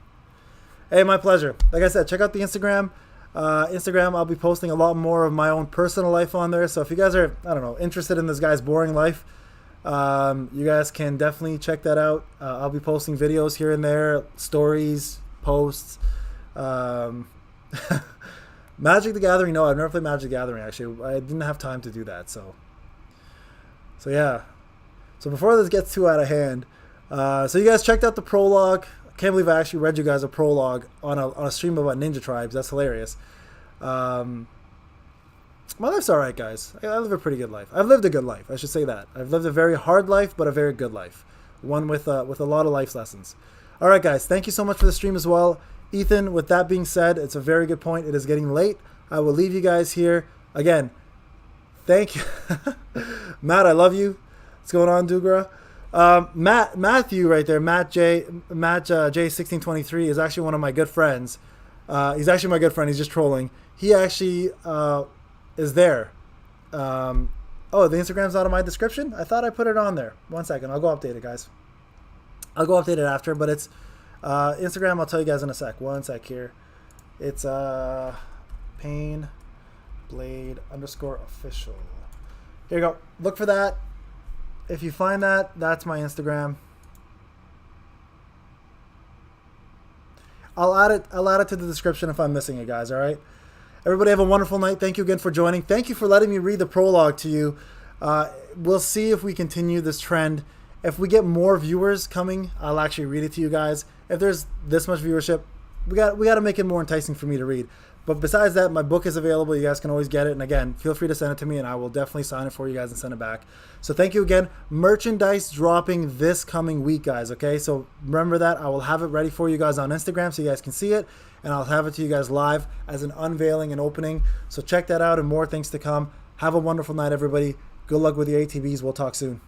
Hey, my pleasure. Like I said, check out the Instagram. I'll be posting a lot more of my own personal life on there. So if you guys are, I don't know, interested in this guy's boring life, you guys can definitely check that out. I'll be posting videos here and there, stories, posts. Magic the Gathering, no, I've never played Magic the Gathering, actually. I didn't have time to do that, so yeah. So before this gets too out of hand, so you guys checked out the prologue. I can't believe I actually read you guys a prologue on a stream about Ninja Tribes. That's hilarious. My life's alright, guys. I live a pretty good life. I've lived a good life, I should say that. I've lived a very hard life, but a very good life. One with a lot of life lessons. Alright, guys, thank you so much for the stream as well. Ethan, with that being said, it's a very good point. It is getting late. I will leave you guys here. Again, thank you. Matt, I love you. What's going on, Dugra? Matthew right there, Matt J1623 is actually one of my good friends. He's actually my good friend. He's just trolling. He actually is there. Oh, the Instagram's not in my description? I thought I put it on there. 1 second. I'll go update it, guys. I'll go update it after, but it's Instagram. I'll tell you guys in a sec. 1 sec here. It's Payneblade _official. Here you go. Look for that. If you find that, that's my Instagram. I'll add it to the description if I'm missing it, guys. All right. Everybody have a wonderful night. Thank you again for joining. Thank you for letting me read the prologue to you. We'll see if we continue this trend. If we get more viewers coming, I'll actually read it to you guys. If there's this much viewership, we got to make it more enticing for me to read. But besides that, my book is available. You guys can always get it. And again, feel free to send it to me, and I will definitely sign it for you guys and send it back. So thank you again. Merchandise dropping this coming week, guys. Okay, so remember that. I will have it ready for you guys on Instagram so you guys can see it, and I'll have it to you guys live as an unveiling and opening. So check that out, and more things to come. Have a wonderful night, everybody. Good luck with your ATBs. We'll talk soon.